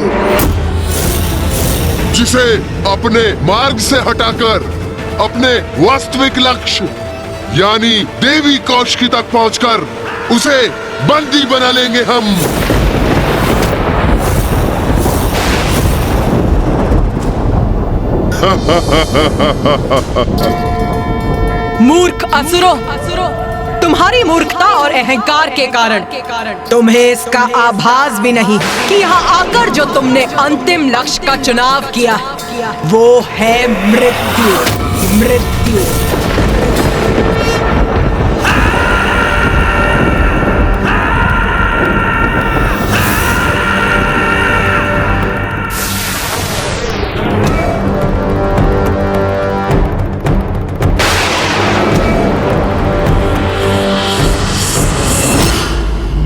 जिसे अपने मार्ग से हटाकर अपने वास्तविक लक्ष्य यानी देवी कौशिकी तक पहुंचकर उसे बंदी बना लेंगे हम। मूर्ख असुरों, तुम्हारी मूर्खता और अहंकार के कारण तुम्हें इसका आभास भी नहीं कि यहाँ आकर जो तुमने अंतिम लक्ष्य का चुनाव किया वो है मृत्यु। मृत्यु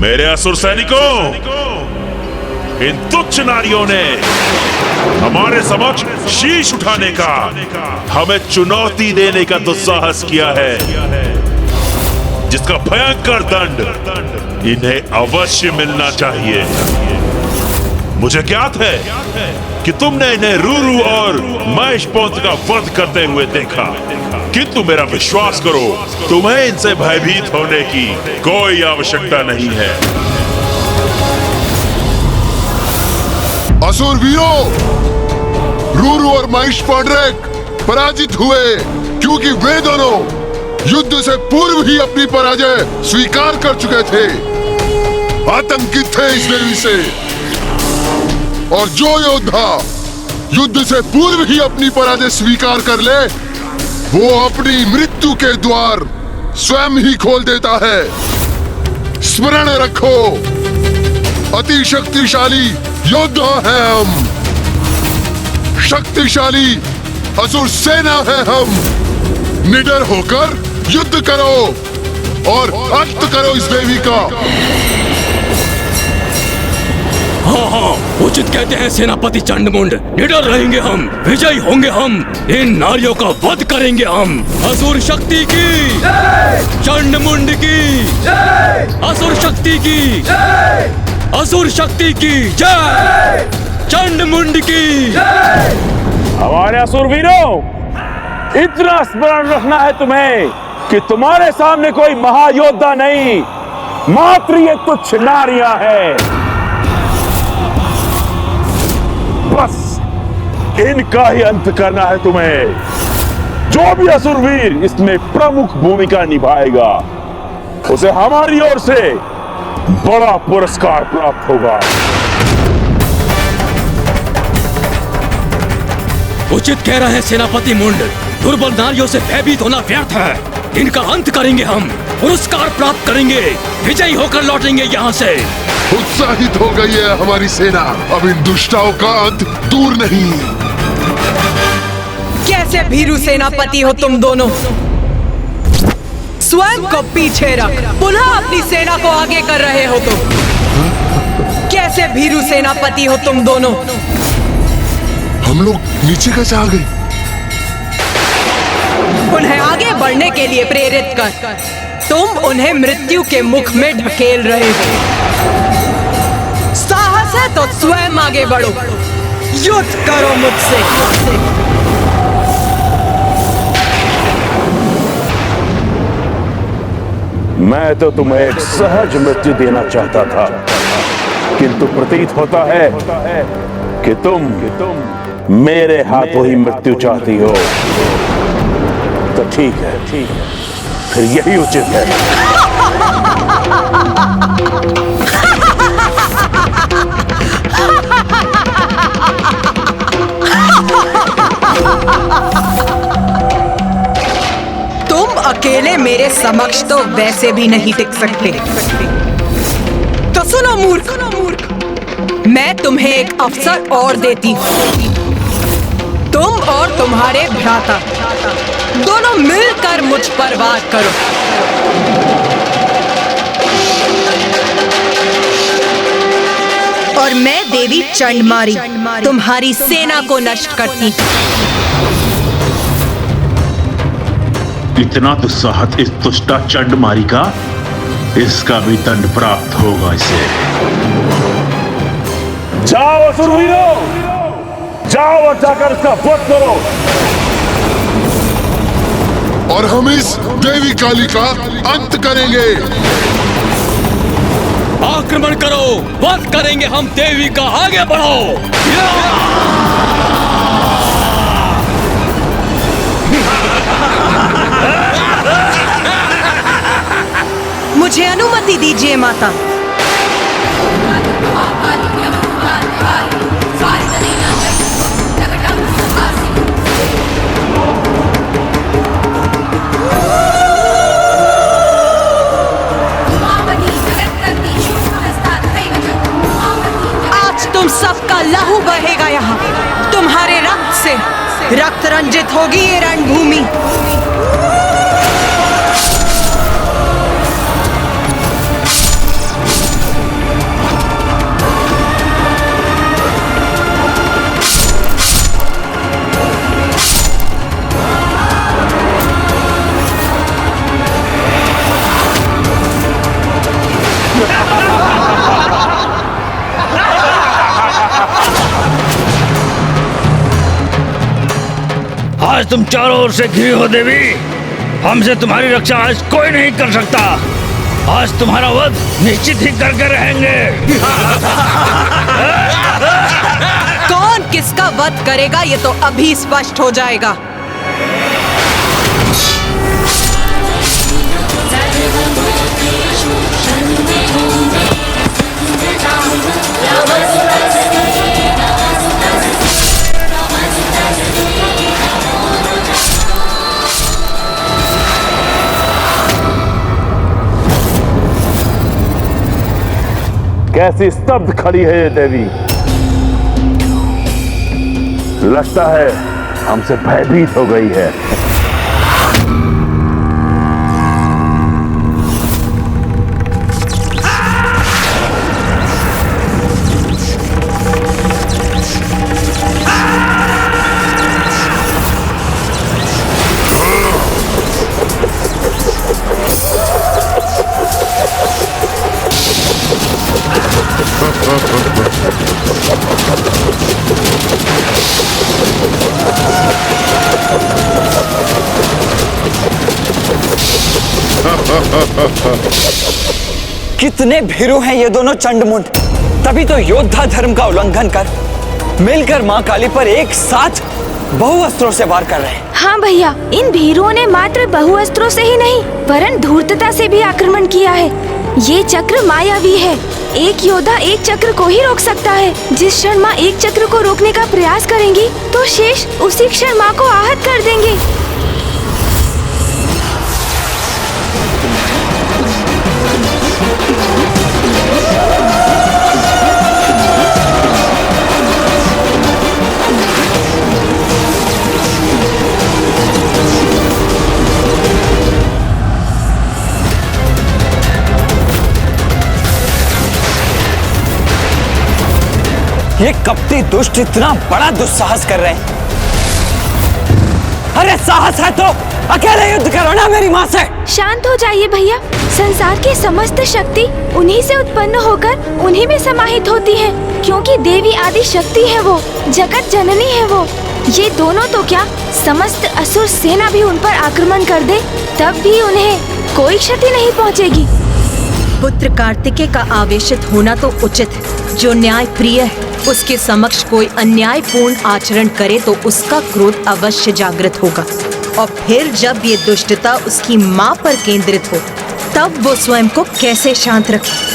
मेरे असुर सैनिकों, इन तुच्छ नारियों ने हमारे समक्ष शीश उठाने का, हमें चुनौती देने का दुस्साहस किया है, जिसका भयंकर दंड इन्हें अवश्य मिलना चाहिए। मुझे ज्ञात है कि तुमने इन्हें रूरू और महेशपौंत का वध करते हुए देखा, किंतु मेरा विश्वास करो, तुम्हें इनसे भयभीत होने की कोई आवश्यकता नहीं है। असुर वीरों, रूरू और महेशपौंड्रेक पराजित हुए, क्योंकि वे दोनों युद्ध से पूर्व ही अपनी पराजय स्वीकार कर चुके थे, आतंकित थे इस देवी से। और जो योद्धा युद्ध से पूर्व ही अपनी पराजय स्वीकार कर ले, वो अपनी मृत्यु के द्वार स्वयं ही खोल देता है। स्मरण रखो, अति शक्तिशाली योद्धा है हम, शक्तिशाली असुर सेना है हम। निडर होकर युद्ध करो और अंत करो इस देवी का। हाँ, उचित कहते हैं सेनापति चंडमुंड। निडर रहेंगे हम, विजयी होंगे हम, इन नारियों का वध करेंगे हम। असुर शक्ति की, चंडमुंड की, असुर शक्ति की, असुर शक्ति की जय, चंडमुंड की। हमारे असुर वीरों, इतना स्मरण रखना है तुम्हें कि तुम्हारे सामने कोई महायोद्धा नहीं, मात्र ये तुच्छ नारियां हैं। बस इनका ही अंत करना है तुम्हें। जो भी असुरवीर इसमें प्रमुख भूमिका निभाएगा उसे हमारी ओर से बड़ा पुरस्कार प्राप्त होगा। उचित कह रहे हैं सेनापति मुंड। दुर्बल नारियों से भयभीत होना व्यर्थ है। इनका अंत करेंगे हम, पुरस्कार प्राप्त करेंगे, विजयी होकर लौटेंगे यहाँ से। उत्साहित हो गई है हमारी सेना। अब इन दुष्टाओं का अंत दूर नहीं। कैसे भीरू सेनापति हो तुम दोनों? स्वयं को पीछे रख पुनः अपनी सेना को आगे कर रहे हो तुम। कैसे भीरू सेनापति हो तुम दोनों? हम लोग नीचे कैसे आ गए? उन्हें आगे बढ़ने के लिए प्रेरित कर तुम उन्हें मृत्यु के मुख में ढकेल रहे हो। साहस है तो स्वयं आगे बढ़ो, युद्ध करो मुझसे। मैं तो तुम्हें एक सहज मृत्यु देना चाहता था, किंतु प्रतीत होता है कि तुम मेरे हाथों ही मृत्यु चाहती हो। तो ठीक है, फिर यही उचित है। तुम अकेले मेरे समक्ष तो वैसे भी नहीं टिक सकते। तो सुनो मूर्ख, मैं तुम्हें एक अवसर और देती हूँ। तुम और तुम्हारे भ्राता दोनों मिलकर मुझ पर वार करो। और मैं देवी चंडमारी तुम्हारी सेना को नष्ट करती। इतना दुस्साहस इस दुष्टा चंडमारी का, इसका भी दंड प्राप्त होगा इसे। जाओ असुरवीरों, जाओ और जाकर इसका वध करो। और हम इस देवी काली का अंत करेंगे। आक्रमण करो, वध करेंगे हम देवी का। आगे बढ़ो। मुझे अनुमति दीजिए माता। आज तुम सबका लहू बहेगा यहाँ। तुम्हारे रक्त से रक्त रंजित होगी ये रणभूमि। आज तुम चारों ओर से घिरी हो देवी। हमसे तुम्हारी रक्षा आज कोई नहीं कर सकता। आज तुम्हारा वध निश्चित ही करके रहेंगे। कौन किसका वध करेगा ये तो अभी स्पष्ट हो जाएगा। कैसी स्तब्ध खड़ी है ये देवी। लगता है हमसे भयभीत हो गई है। कितने भीरू हैं ये दोनों चंडमुंड। तभी तो योद्धा धर्म का उल्लंघन कर मिलकर मां काली पर एक साथ बहुअस्त्रों से वार कर रहे हैं। हाँ भैया, इन भीरुओं ने मात्र बहुअस्त्रों से ही नहीं वरन धूर्तता से भी आक्रमण किया है। ये चक्र मायावी है। एक योद्धा एक चक्र को ही रोक सकता है। जिस क्षण माँ एक चक्र को रोकने का प्रयास करेंगी तो शेष उसी क्षण माँ को आहत कर देंगे। ये कपटी दुष्ट इतना बड़ा दुस्साहस कर रहे हैं। अरे साहस है तो अकेले युद्ध करो ना मेरी माँ से। शांत हो जाइए भैया। संसार की समस्त शक्ति उन्हीं से उत्पन्न होकर उन्हीं में समाहित होती है, क्योंकि देवी आदि शक्ति है वो, जगत जननी है वो। ये दोनों तो क्या, समस्त असुर सेना भी उन पर आक्रमण कर दे तब भी उन्हें कोई क्षति नहीं पहुँचेगी। पुत्र कार्तिकेय का आवेशित होना तो उचित है। जो न्याय प्रिय है उसके समक्ष कोई अन्यायपूर्ण आचरण करे तो उसका क्रोध अवश्य जागृत होगा, और फिर जब ये दुष्टता उसकी माँ पर केंद्रित हो तब वो स्वयं को कैसे शांत रखे।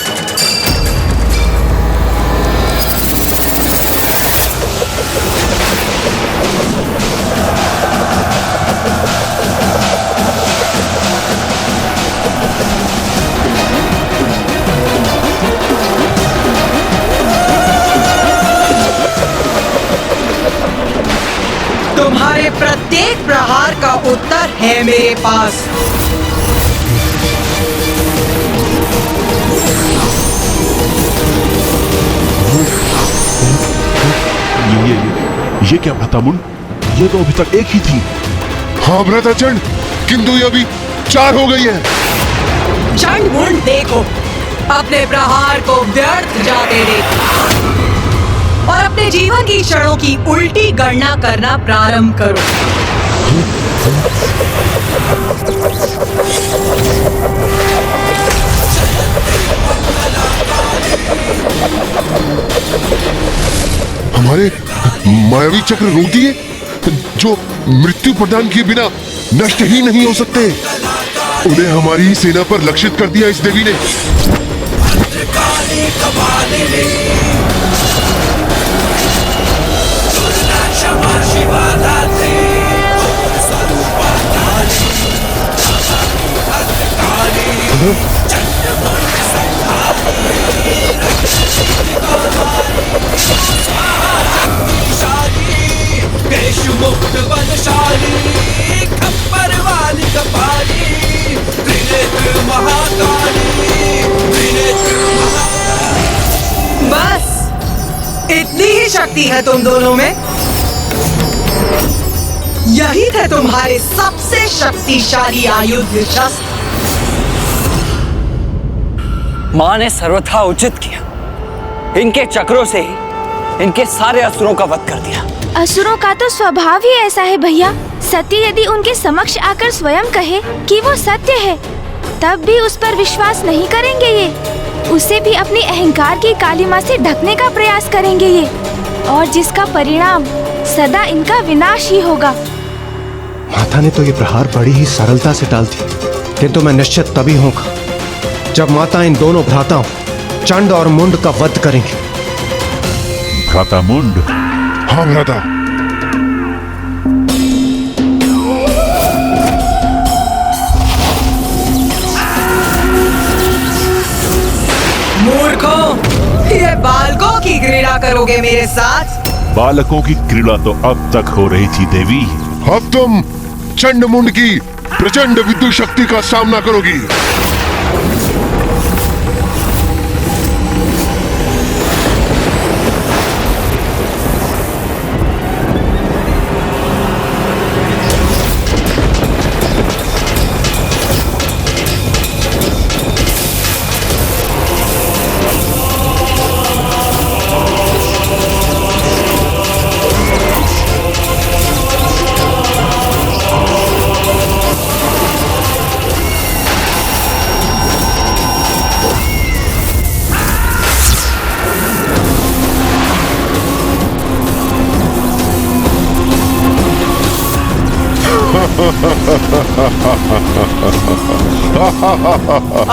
तुम्हारे प्रत्येक प्रहार का उत्तर है मेरे पास। ये क्या भ्रातामुंड, ये तो अभी तक एक ही थी। हाँ भ्राताचंड, किंतु ये अभी 4 हो गई है। चंडमुंड देखो, अपने प्रहार को व्यर्थ जाते देखो और अपने जीवन की क्षणों की उल्टी गणना करना प्रारंभ करो। हमारे मायावी चक्र रोक दिए, जो मृत्यु प्रदान किए बिना नष्ट ही नहीं हो सकते। उन्हें हमारी ही सेना पर लक्षित कर दिया इस देवी ने। मुक्त बलशाली खप्पर वाली कपाली त्रिनेत्र महाकाली त्रिनेत्र बस इतनी ही शक्ति है तुम दोनों में। यही थे तुम्हारे सबसे शक्तिशाली आयुध शस्त्र। माँ ने सर्वथा उचित किया। इनके चक्रों से ही इनके सारे असुरों का वध कर दिया। असुरों का तो स्वभाव ही ऐसा है भैया। सती यदि उनके समक्ष आकर स्वयं कहे कि वो सत्य है तब भी उस पर विश्वास नहीं करेंगे ये। उसे भी अपनी अहंकार की कालिमा से ढकने का प्रयास करेंगे ये, और जिसका परिणाम सदा इनका विनाश ही होगा। माता ने तो ये प्रहार बड़ी ही सरलता से डाल दी, किंतु मैं निश्चित तभी होगा जब माता इन दोनों भ्राताओं चंड और मुंड का वध करेंगे। भ्राता मुंड। हाँ भ्राता। मूर्खों, करोगे मेरे साथ? बालकों की क्रीड़ा तो अब तक हो रही थी देवी। अब तुम चंडमुंड की प्रचंड विद्युत शक्ति का सामना करोगी।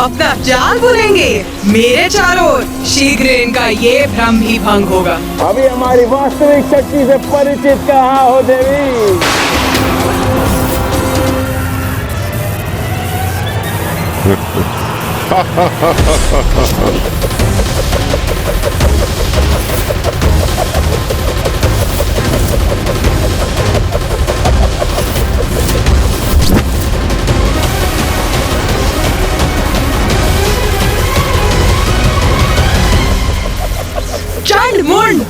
अपना चाल बोलेंगे मेरे चारों ओर, शीघ्र इनका ये भ्रम भी भंग होगा। अभी हमारी वास्तविक शक्ति से परिचित कहाँ हो देवी? चंडमुंड,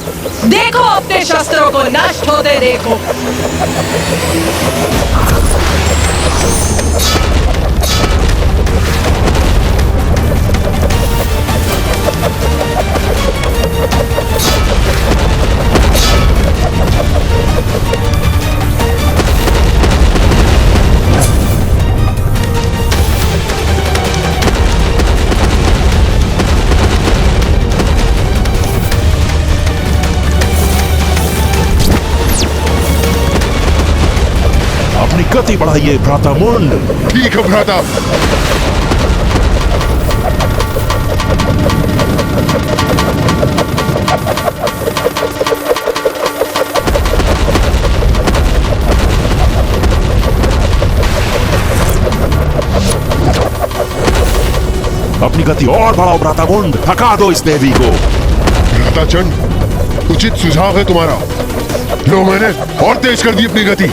देखो अपने शस्त्रों को नष्ट होते देखो। गति बढ़ाइए भ्राता मुंड। ठीक है भ्राता। अपनी गति और बढ़ाओ भ्राता मुंड, थका दो इस देवी को। भ्राता चंड, उचित सुझाव है तुम्हारा। लो, मैंने और तेज कर दी अपनी गति।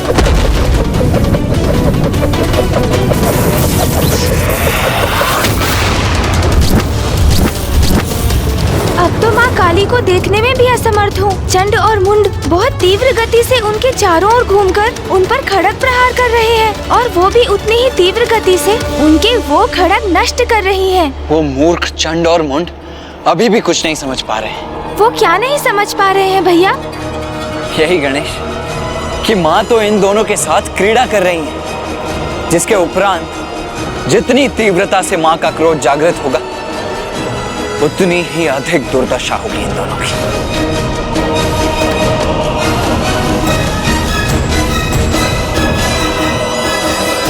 अब तो माँ काली को देखने में भी असमर्थ हूँ। चंड और मुंड बहुत तीव्र गति से उनके चारों ओर घूमकर उन पर खड़ग प्रहार कर रहे हैं, और वो भी उतनी ही तीव्र गति से उनके वो खड़ग नष्ट कर रही हैं। वो मूर्ख चंड और मुंड अभी भी कुछ नहीं समझ पा रहे। वो क्या नहीं समझ पा रहे हैं भैया? यही गणेश कि माँ तो इन दोनों के साथ क्रीड़ा कर रही है, जिसके उपरांत जितनी तीव्रता से माँ का क्रोध जागृत होगा उतनी ही अधिक दुर्दशा होगी इन दोनों की।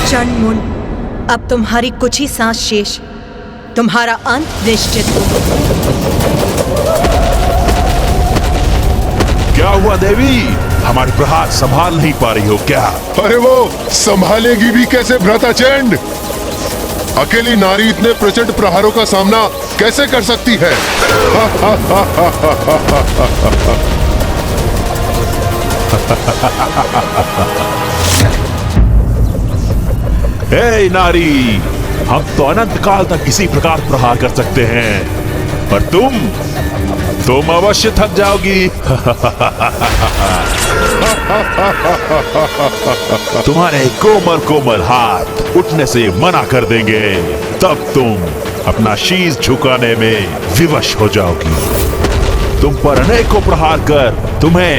चंडमुंड, अब तुम्हारी कुछ ही सांस शेष, तुम्हारा अंत निश्चित हो। क्या हुआ देवी? हमारी प्रहार संभाल नहीं पा रही हो क्या? अरे वो संभालेगी भी कैसे भ्राता चंड? अकेली नारी इतने प्रचंड प्रहारों का सामना कैसे कर सकती है? हे नारी, हम तो अनंत काल तक इसी प्रकार प्रहार कर सकते हैं, पर तुम अवश्य थक जाओगी। तुम्हारे कोमल कोमल हाथ उठने से मना कर देंगे, तब तुम अपना शीश झुकाने में विवश हो जाओगी। तुम पर अनेकों प्रहार कर तुम्हें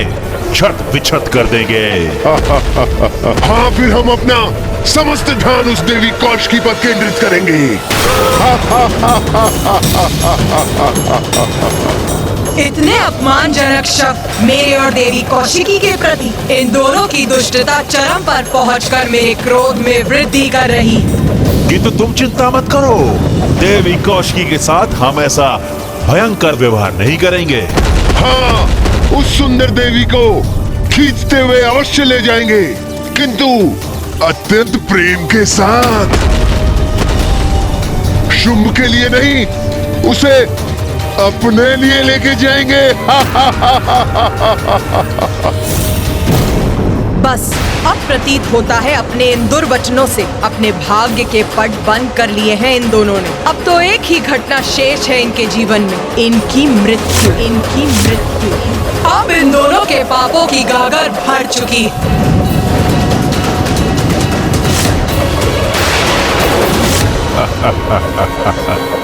छत विछत कर देंगे। हाँ, फिर हम अपना समस्त ध्यान उस देवी कौशिकी पर केंद्रित करेंगे। इतने अपमानजनक शब्द मेरे और देवी कौशिकी के प्रति, इन दोनों की दुष्टता चरम पर पहुंचकर मेरे क्रोध में वृद्धि कर रही। किंतु तुम चिंता मत करो, देवी कौशिकी के साथ हम ऐसा भयंकर व्यवहार नहीं करेंगे। हाँ, उस सुंदर देवी को खींचते हुए अवश्य ले जाएंगे, किंतु अत्यंत प्रेम के साथ। शुंभ के लिए नहीं, उसे अपने लिए लेके जाएंगे। बस अब प्रतीत होता है अपने इन दुर्वचनों से अपने भाग्य के पट बंद कर लिए हैं इन दोनों ने। अब तो एक ही घटना शेष है इनके जीवन में, इनकी मृत्यु। अब इन दोनों के पापों की गागर भर चुकी है।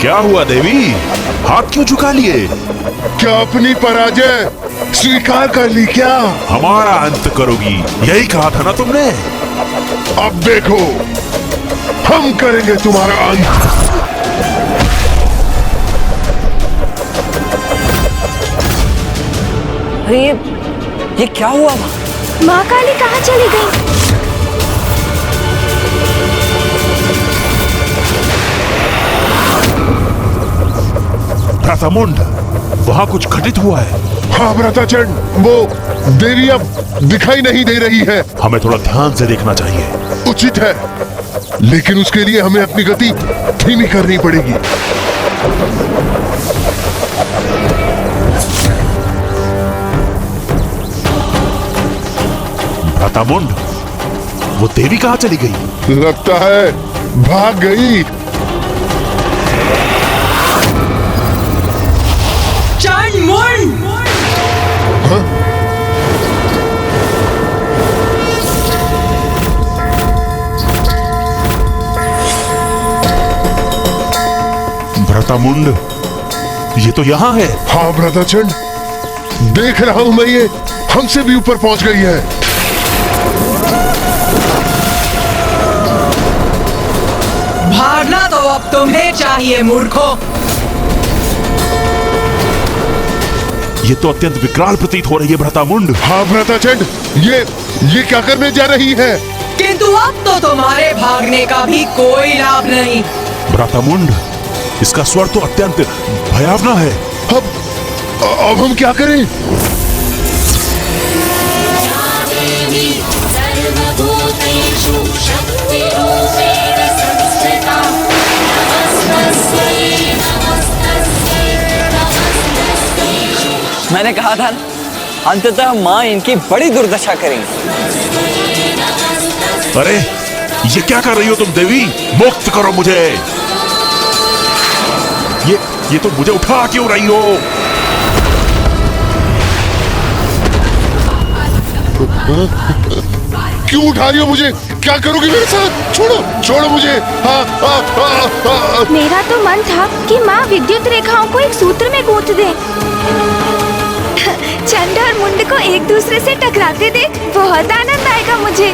क्या हुआ देवी, हाथ क्यों झुका लिए? क्या अपनी पराजय स्वीकार कर ली क्या? हमारा अंत करोगी, यही कहा था ना तुमने। अब देखो, हम करेंगे तुम्हारा अंत। अरे ये क्या हुआ? माँ काली कहाँ चली गई? भ्रातामुंड, वहाँ कुछ घटित हुआ है। हाँ भ्राताचंड, वो देवी अब दिखाई नहीं दे रही है। हमें थोड़ा ध्यान से देखना चाहिए। उचित है, लेकिन उसके लिए हमें अपनी गति धीमी करनी पड़ेगी। भ्रातामुंड, वो देवी कहाँ चली गई? लगता है भाग गई। भ्रातामुंड, ये तो यहाँ है। हाँ भ्राताचंड, देख रहा हूँ मैं, ये हमसे भी ऊपर पहुँच गई है। भागना तो अब तुम्हें चाहिए मूर्खों। ये तो अत्यंत विकराल प्रतीत हो रही है भ्रातामुंड। हाँ भ्राताचंड, ये क्या करने जा रही है? किंतु अब तो तुम्हारे भागने का भी कोई लाभ नहीं। भ्रातामुंड, इसका स्वर तो अत्यंत भयावना है। अब हम क्या करें? मैंने कहा था अंततः माँ इनकी बड़ी दुर्दशा करेंगी। अरे ये क्या कर रही हो तुम देवी? मुक्त करो मुझे। ये तो मुझे उठा क्यों रही हो? क्यों उठा रही हो मुझे? क्या करोगी मेरे साथ? छोड़ो मुझे। मेरा तो मन था कि माँ विद्युत रेखाओं को एक सूत्र में गूंथ दे। चंड और मुंड को एक दूसरे से टकराते देख बहुत आनंद आएगा मुझे।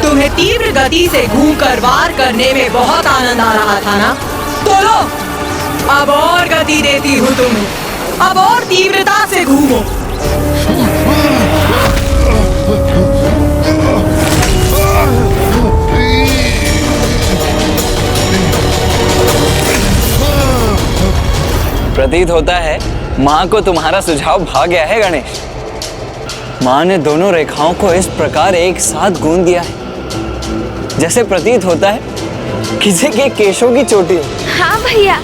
तुम्हें तीव्र गति से घूमकर वार करने में बहुत आनंद आ रहा था ना? तो लो, अब और गति देती हूँ तुम्हें। अब और तीव्रता से घूमो। प्रतीत होता है माँ को तुम्हारा सुझाव भा गया है गणेश। माँ ने दोनों रेखाओं को इस प्रकार एक साथ गूंथ दिया है जैसे प्रतीत होता है किसी के केशों की चोटी। हाँ भैया।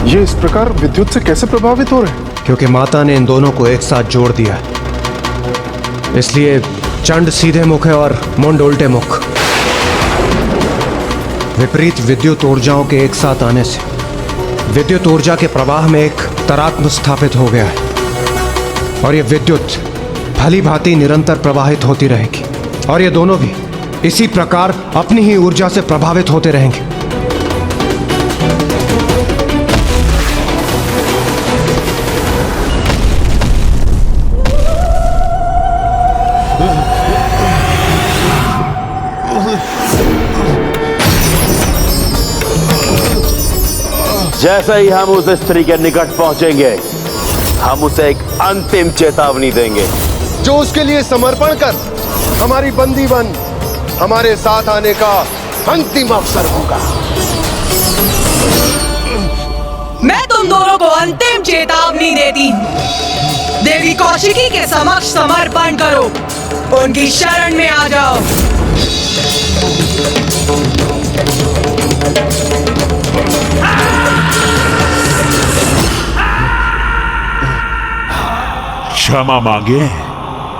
ये इस प्रकार विद्युत से कैसे प्रभावित हो रहे हैं? क्योंकि माता ने इन दोनों को एक साथ जोड़ दिया है, इसलिए चंड सीधे मुख है और मुंड उल्टे मुख। विपरीत विद्युत ऊर्जाओं के एक साथ आने से विद्युत ऊर्जा के प्रवाह में एक तरात्म स्थापित हो गया है और ये विद्युत भली भांति निरंतर प्रवाहित होती रहेगी और ये दोनों भी इसी प्रकार अपनी ही ऊर्जा से प्रभावित होते रहेंगे। जैसे ही हम उस स्त्री के निकट पहुंचेंगे, हम उसे एक अंतिम चेतावनी देंगे जो उसके लिए समर्पण कर हमारी बंदी बन हमारे साथ आने का अंतिम अवसर होगा। मैं तुम दोनों को अंतिम चेतावनी देती हूँ। देवी कौशिकी के समक्ष समर्पण करो, उनकी शरण में आ जाओ। क्षमा मांगे,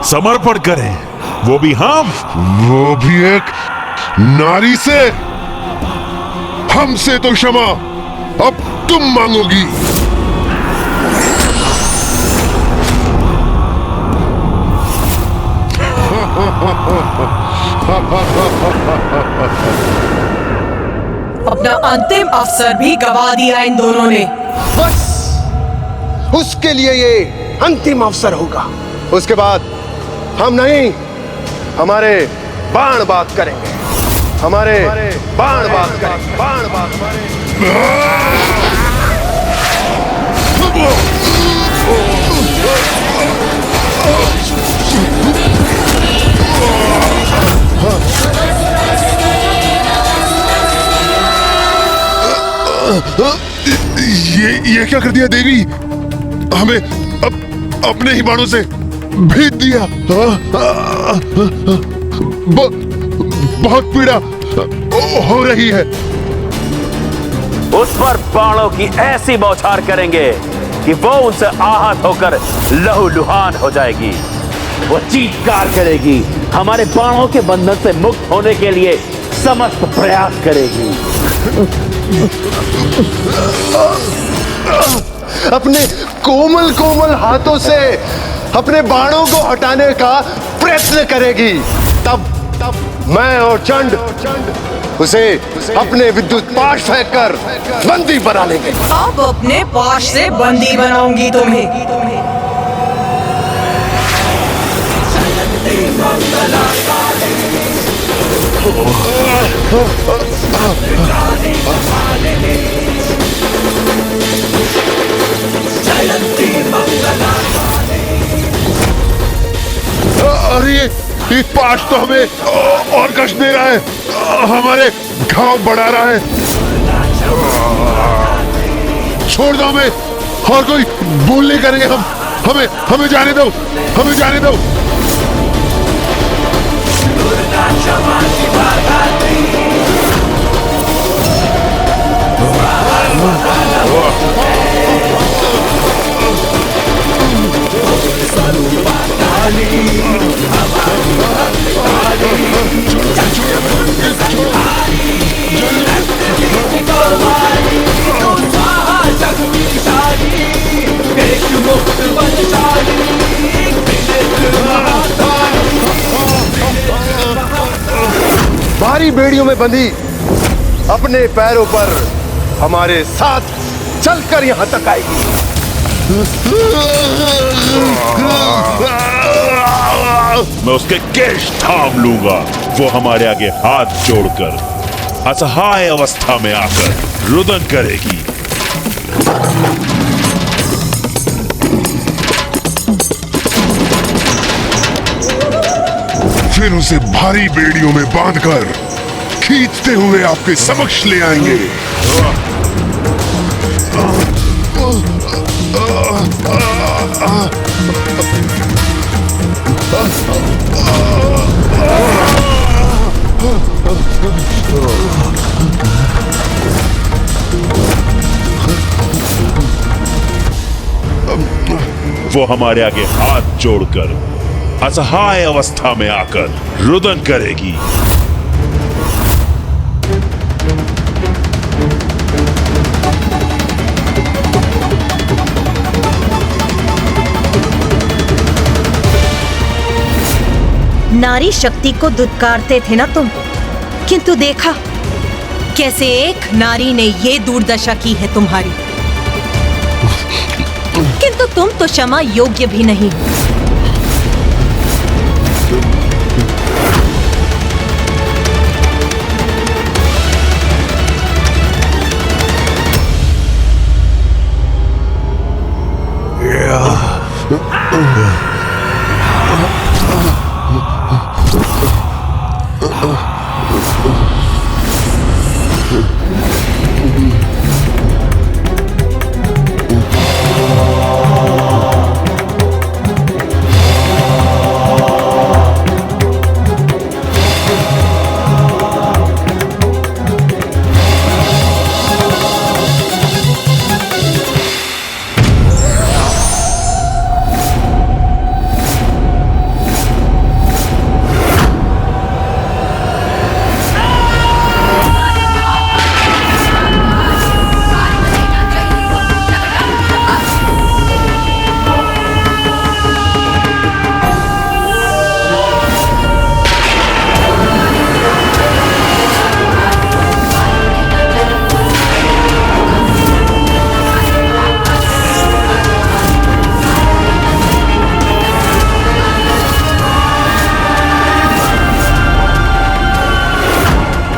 समर्पण करें, वो भी हम, वो भी एक नारी से। हमसे तो क्षमा अब तुम मांगोगी। अपना अंतिम अवसर भी गवा दिया इन दोनों ने। बस उसके लिए ये अंतिम अवसर होगा। उसके बाद हम नहीं, हमारे बाण बात करेंगे, हमारे बाण बात करेंगे, बाण बात ये क्या कर दिया देवी? हमें अपने ही बाणों से भेज दिया। बहुत पीड़ा हो रही है। उस पर बाणों की ऐसी बौछार करेंगे कि वो उनसे आहत होकर लहूलुहान हो जाएगी। वो चीत्कार करेगी, हमारे बाणों के बंधन से मुक्त होने के लिए समस्त प्रयास करेगी। अपने कोमल कोमल हाथों से अपने बाणों को हटाने का प्रयत्न करेगी। तब मैं और चंड उसे अपने विद्युत पाश फेंक कर बंदी बना लेंगे। अब अपने पाश से बंदी बनाऊंगी तुम्हें। अरे ये पाश तो हमें और कष्ट दे रहा है, हमारे घाव बढ़ा रहा है। छोड़ दो हमें, और कोई भूल नहीं करेंगे हम। हमें जाने दो, हमें जाने दो। भारी बेड़ियों में बंधी अपने पैरों पर हमारे साथ चलकर यहां तक आएगी। मैं उसके केश थाम लूंगा। वो हमारे आगे हाथ जोड़कर असहाय अवस्था में आकर रुदन करेगी। फिर उसे भारी बेड़ियों में बांधकर खींचते हुए आपके समक्ष ले आएंगे। वो हमारे आगे हाथ जोड़कर असहाय अवस्था में आकर रुदन करेगी। नारी शक्ति को दुत्कारते थे ना तुम, किंतु देखा कैसे एक नारी ने ये दुर्दशा की है तुम्हारी। किंतु तुम तो क्षमा योग्य भी नहीं।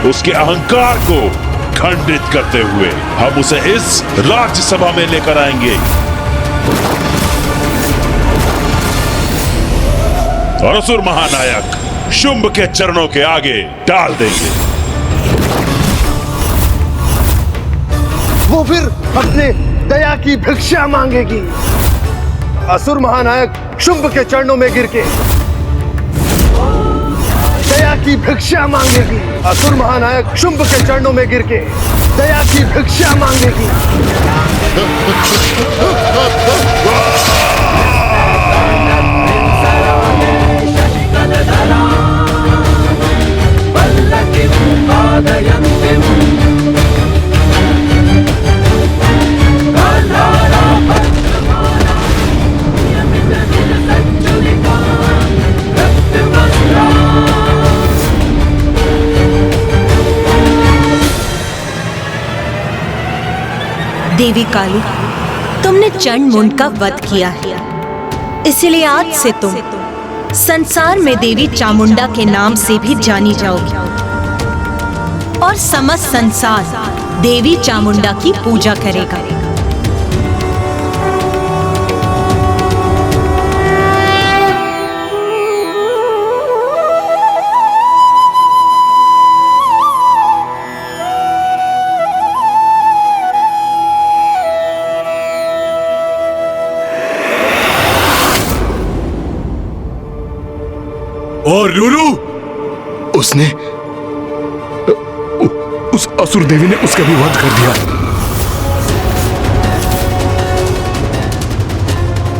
उसके अहंकार को खंडित करते हुए हम उसे इस राज्यसभा में लेकर आएंगे और असुर महानायक शुंभ के चरणों के आगे डाल देंगे। वो फिर अपने दया की भिक्षा मांगेगी। असुर महानायक शुंभ के चरणों में गिर के दया की भिक्षा मांगेगी। असुर महानायक शुंभ के चरणों में गिर के दया की भिक्षा मांगेगी। देवी काली, तुमने चंड मुंड का वध किया है, इसलिए आज से तुम संसार में देवी चामुंडा के नाम से भी जानी जाओगी और समस्त संसार देवी चामुंडा की पूजा करेगा। और लुलू, उसने उस असुर देवी ने उसका भी वध कर दिया।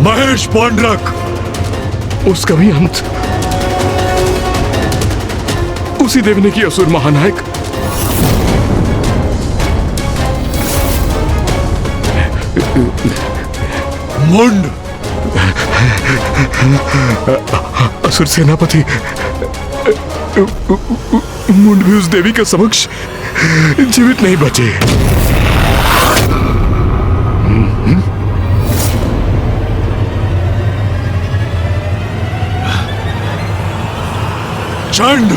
महेश पांडरक, उसका भी अंत उसी देवी ने किया। असुर महानायक, मुंड, असुर सेनापति मुंड भी उस देवी के समक्ष जीवित नहीं बचे। चंड,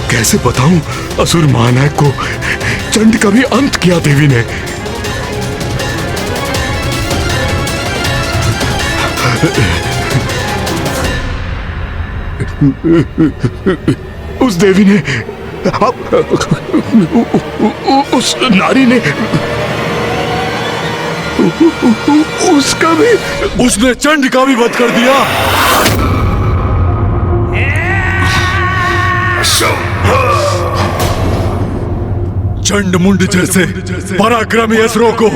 कैसे बताऊं असुर महानायक को चंड का भी अंत किया देवी ने। उस देवी ने, उस नारी ने, उसका भी, उसने चंड का भी वध कर दिया। चंड मुंड जैसे पराक्रमी असुरों को,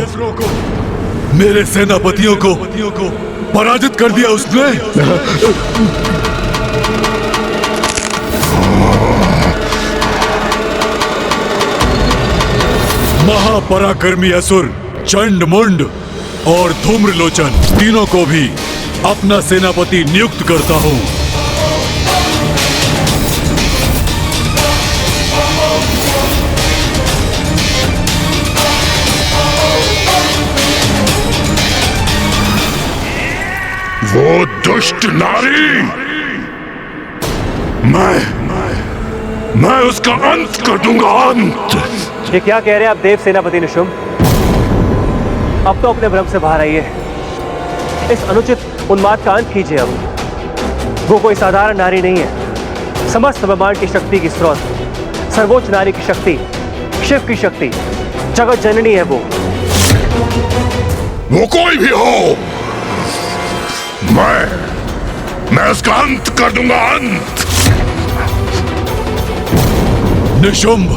मेरे सेनापतियों को पराजित कर दिया उसने। महापराक्रमी असुर चंड मुंड और धूम्रलोचन तीनों को भी अपना सेनापति नियुक्त करता हूं। वो दुष्ट नारी मैं उसका अंत कर दूंगा, अंत। ये क्या कह रहे हैं आप देव सेनापति निशुम्भ? अब तो अपने भ्रम से बाहर आइए। इस अनुचित उन्माद का अंत कीजिए। अब वो कोई साधारण नारी नहीं है, समस्त ब्रह्मांड की शक्ति की स्रोत, सर्वोच्च नारी की शक्ति, शिव की शक्ति, जगत जननी है वो कोई भी हो, मैं उसका अंत कर दूंगा, अंत। निशुम्भ,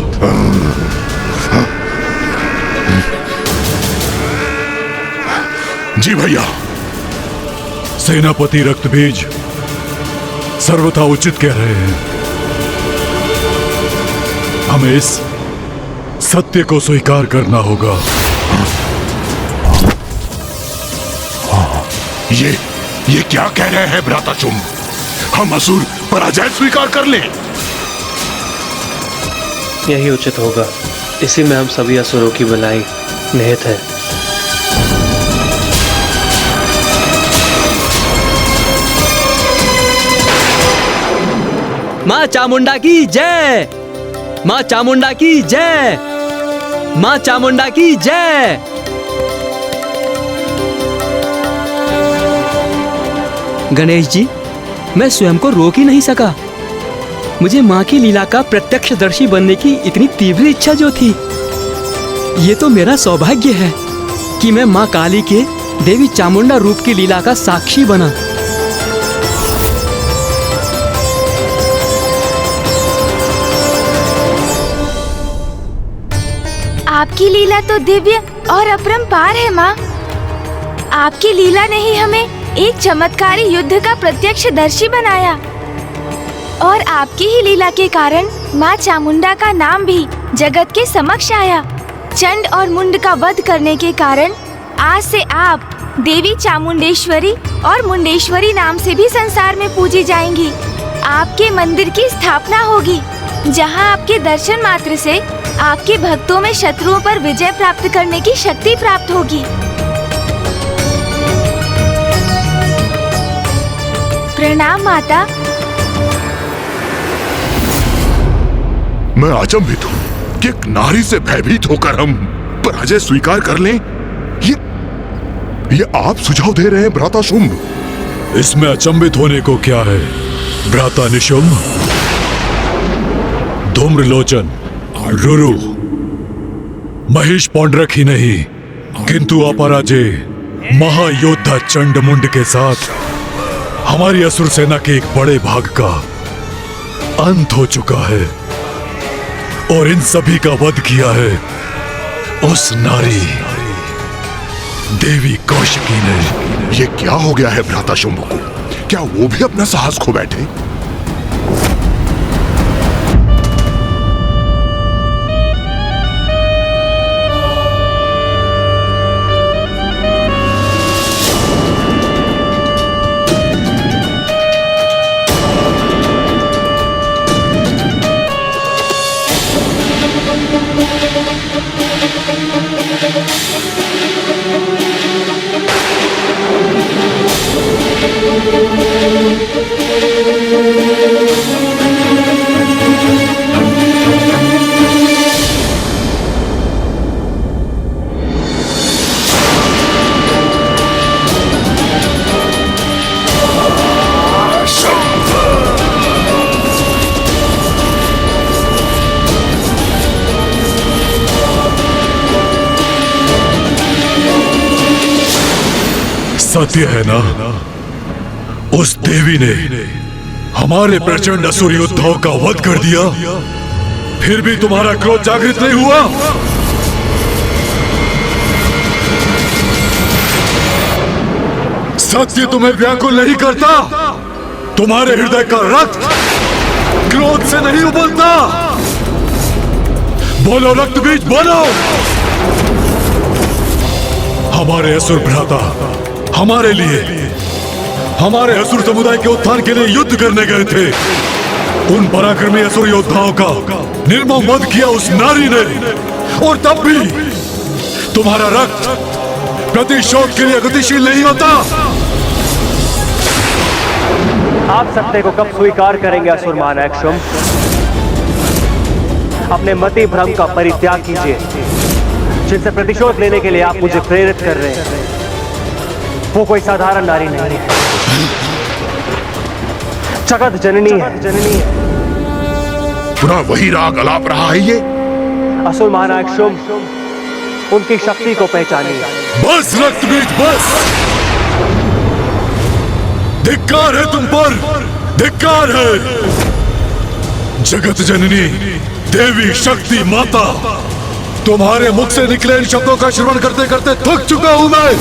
जी भैया। सेनापति रक्तबीज सर्वथा उचित कह रहे हैं। हमें इस सत्य को स्वीकार करना होगा। ये क्या कह रहे हैं भ्राताचुम्ब? हम असुर पराजय स्वीकार कर लें? यही उचित होगा। इसी में हम सभी असुरों की भलाई निहित है। माँ चामुंडा की जय! माँ चामुंडा की जय! माँ चामुंडा की जय! गणेश जी, मैं स्वयं को रोक ही नहीं सका। मुझे माँ की लीला का प्रत्यक्षदर्शी बनने की इतनी तीव्र इच्छा जो थी, ये तो मेरा सौभाग्य है कि मैं माँ काली के देवी चामुंडा रूप की लीला का साक्षी बना। आपकी लीला तो दिव्य और अपरंपार है माँ। आपकी लीला ने ही हमें एक चमत्कारी युद्ध का प्रत्यक्षदर्शी बनाया और आपकी ही लीला के कारण माँ चामुंडा का नाम भी जगत के समक्ष आया। चंड और मुंड का वध करने के कारण आज से आप देवी चामुंडेश्वरी और मुंडेश्वरी नाम से भी संसार में पूजी जाएंगी। आपके मंदिर की स्थापना होगी, जहाँ आपके दर्शन मात्र से आपके भक्तों में शत्रुओं पर विजय प्राप्त करने की शक्ति प्राप्त होगी। प्रणाम माता। मैं अचंभित हूँ कि एक नारी से भयभीत होकर हम पराजय स्वीकार कर लें। ये आप सुझाव दे रहे हैं भ्राताशुम्भ? इसमें अचंभित होने को क्या है भ्राता निशुम्भ? धूम्रलोचन, रुरु, महेश पौंड्रक ही नहीं किंतु अपराजय महायोद्धा चंडमुंड के साथ हमारी असुर सेना के एक बड़े भाग का अंत हो चुका है और इन सभी का वध किया है उस नारी देवी कौशिकी ने। ये क्या हो गया है भ्राताशुम्भ को? क्या वो भी अपना साहस खो बैठे? सत्य है ना, उस देवी ने हमारे प्रचंड असुर योद्धाओं का वध कर दिया, फिर भी तुम्हारा क्रोध जागृत नहीं हुआ? सत्य तुम्हें व्याकुल नहीं करता? तुम्हारे हृदय का रक्त क्रोध से नहीं उबलता? बोलो रक्तबीज, बोलो। हमारे असुर भ्राता हमारे लिए, हमारे असुर समुदाय के उत्थान के लिए युद्ध करने गए थे। उन पराक्रमी असुर योद्धाओं का निर्मम वध किया उस नारी ने, और तब भी तुम्हारा रक्त प्रतिशोध के लिए गतिशील नहीं होता। आप सत्य को कब स्वीकार करेंगे असुर महानायक शुंभ? अपने मति भ्रम का परित्याग कीजिए, जिनसे प्रतिशोध लेने के लिए आप मुझे प्रेरित कर रहे हैं। वो कोई साधारण नारी नहीं है, जगत जननी है। पुनः वही राग अलाप रहा है ये। असुर महानायक शुंभ, उनकी शक्ति को पहचानिए। बस रक्तबीज बस। धिक्कार है तुम पर, धिक्कार है। जगत जननी, देवी, शक्ति, माता, तुम्हारे मुख से निकले इन शब्दों का श्रवण करते करते थक चुका हूं मैं।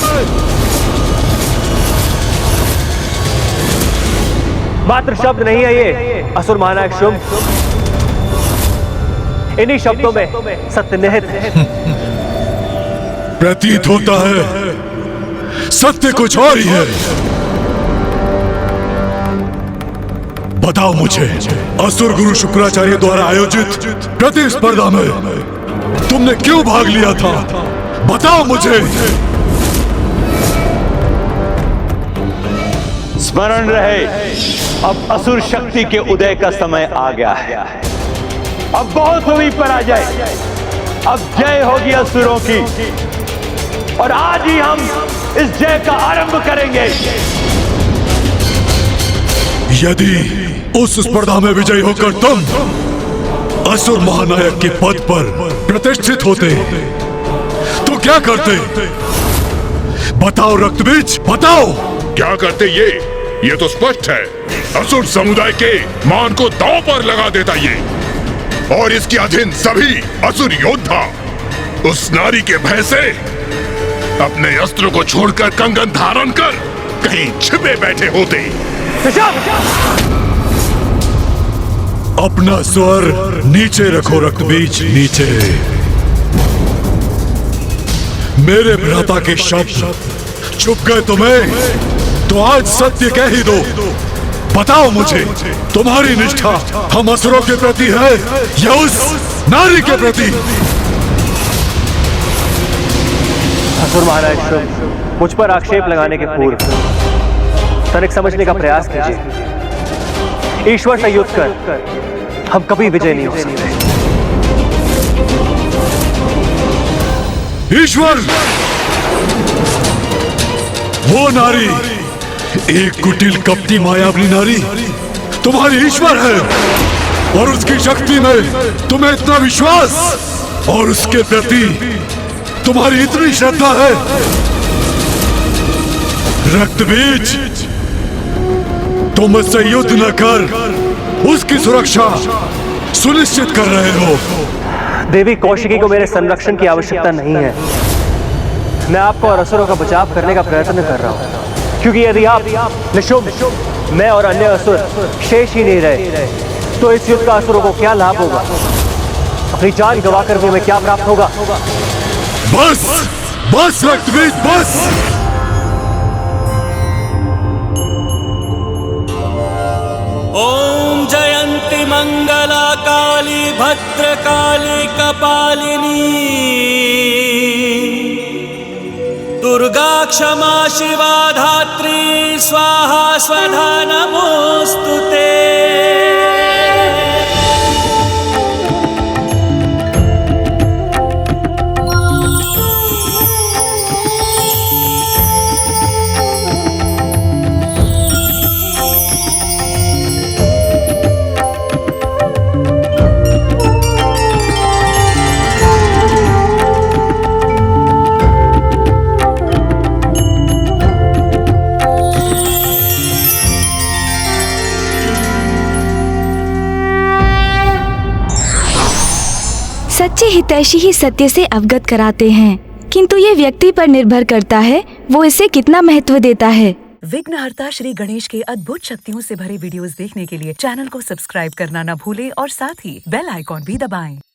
मात्र शब्द नहीं है ये असुर महानायक शुंभ, इन्हीं शब्दों में सत्य निहित है। प्रतीत होता है सत्य कुछ और ही है। बताओ मुझे, असुर गुरु शुक्राचार्य द्वारा आयोजित प्रतिस्पर्धा में तुमने क्यों भाग लिया था? बताओ मुझे। स्मरण रहे, अब असुर शक्ति के उदय का समय आ गया है। अब बहुत हुई पराजय, अब जय होगी असुरों की, और आज ही हम इस जय का आरंभ करेंगे। यदि उस स्पर्धा में विजयी होकर तुम असुर महानायक के पद पर प्रतिष्ठित होते तो क्या करते? बताओ रक्तबीज, बताओ। क्या करते ये तो स्पष्ट है। असुर समुदाय के मान को दांव पर लगा देता ये, और इसके अधीन सभी असुर योद्धा उस नारी के भय से अपने अस्त्र को छोड़कर कंगन धारण कर कहीं छिपे बैठे होते। अपना स्वर नीचे रखो रक्तबीज, नीचे। मेरे भ्राता के शब्द चुप गए तुम्हें, तो आज सत्य कह ही दो। बताओ मुझे, तुम्हारी निष्ठा हम असुरों के प्रति है या उस नारी के प्रति? असुर महाराज शुंभ, मुझ पर आक्षेप लगाने के पूर्व तनिक समझने का प्रयास कीजिए। ईश्वर से युद्ध कर हम कभी विजय नहीं हो सकते। ईश्वर, वो नारी, एक कुटिल कपटी मायावी नारी तुम्हारी ईश्वर है, और उसकी शक्ति में तुम्हें इतना विश्वास और उसके प्रति तुम्हारी इतनी श्रद्धा है। रक्तबीज, तुम मुझसे युद्ध न कर उसकी सुरक्षा सुनिश्चित कर रहे हो। देवी कौशिकी को मेरे संरक्षण की आवश्यकता नहीं है। मैं आपको और असुरों का बचाव करने का प्रयत्न कर रहा हूं, क्योंकि यदि आप निशुंभ, मैं और अन्य असुर शेष ही नहीं रहे तो इस युद्ध का असुरों को क्या लाभ होगा? अपनी जान गंवाकर भी हमें क्या प्राप्त होगा? बस बस रक्तबीज, बस। ओम जयंती मंगला काली भद्रकाली कपालिनी, दुर्गा क्षमा शिवा धात्री स्वाहा स्वधा नमोस्तुते। सच्चे हितैषी ही सत्य से अवगत कराते हैं, किंतु ये व्यक्ति पर निर्भर करता है वो इसे कितना महत्व देता है। विघ्नहर्ता श्री गणेश के अद्भुत शक्तियों से भरे वीडियोस देखने के लिए चैनल को सब्सक्राइब करना न भूलें और साथ ही बेल आइकॉन भी दबाएं।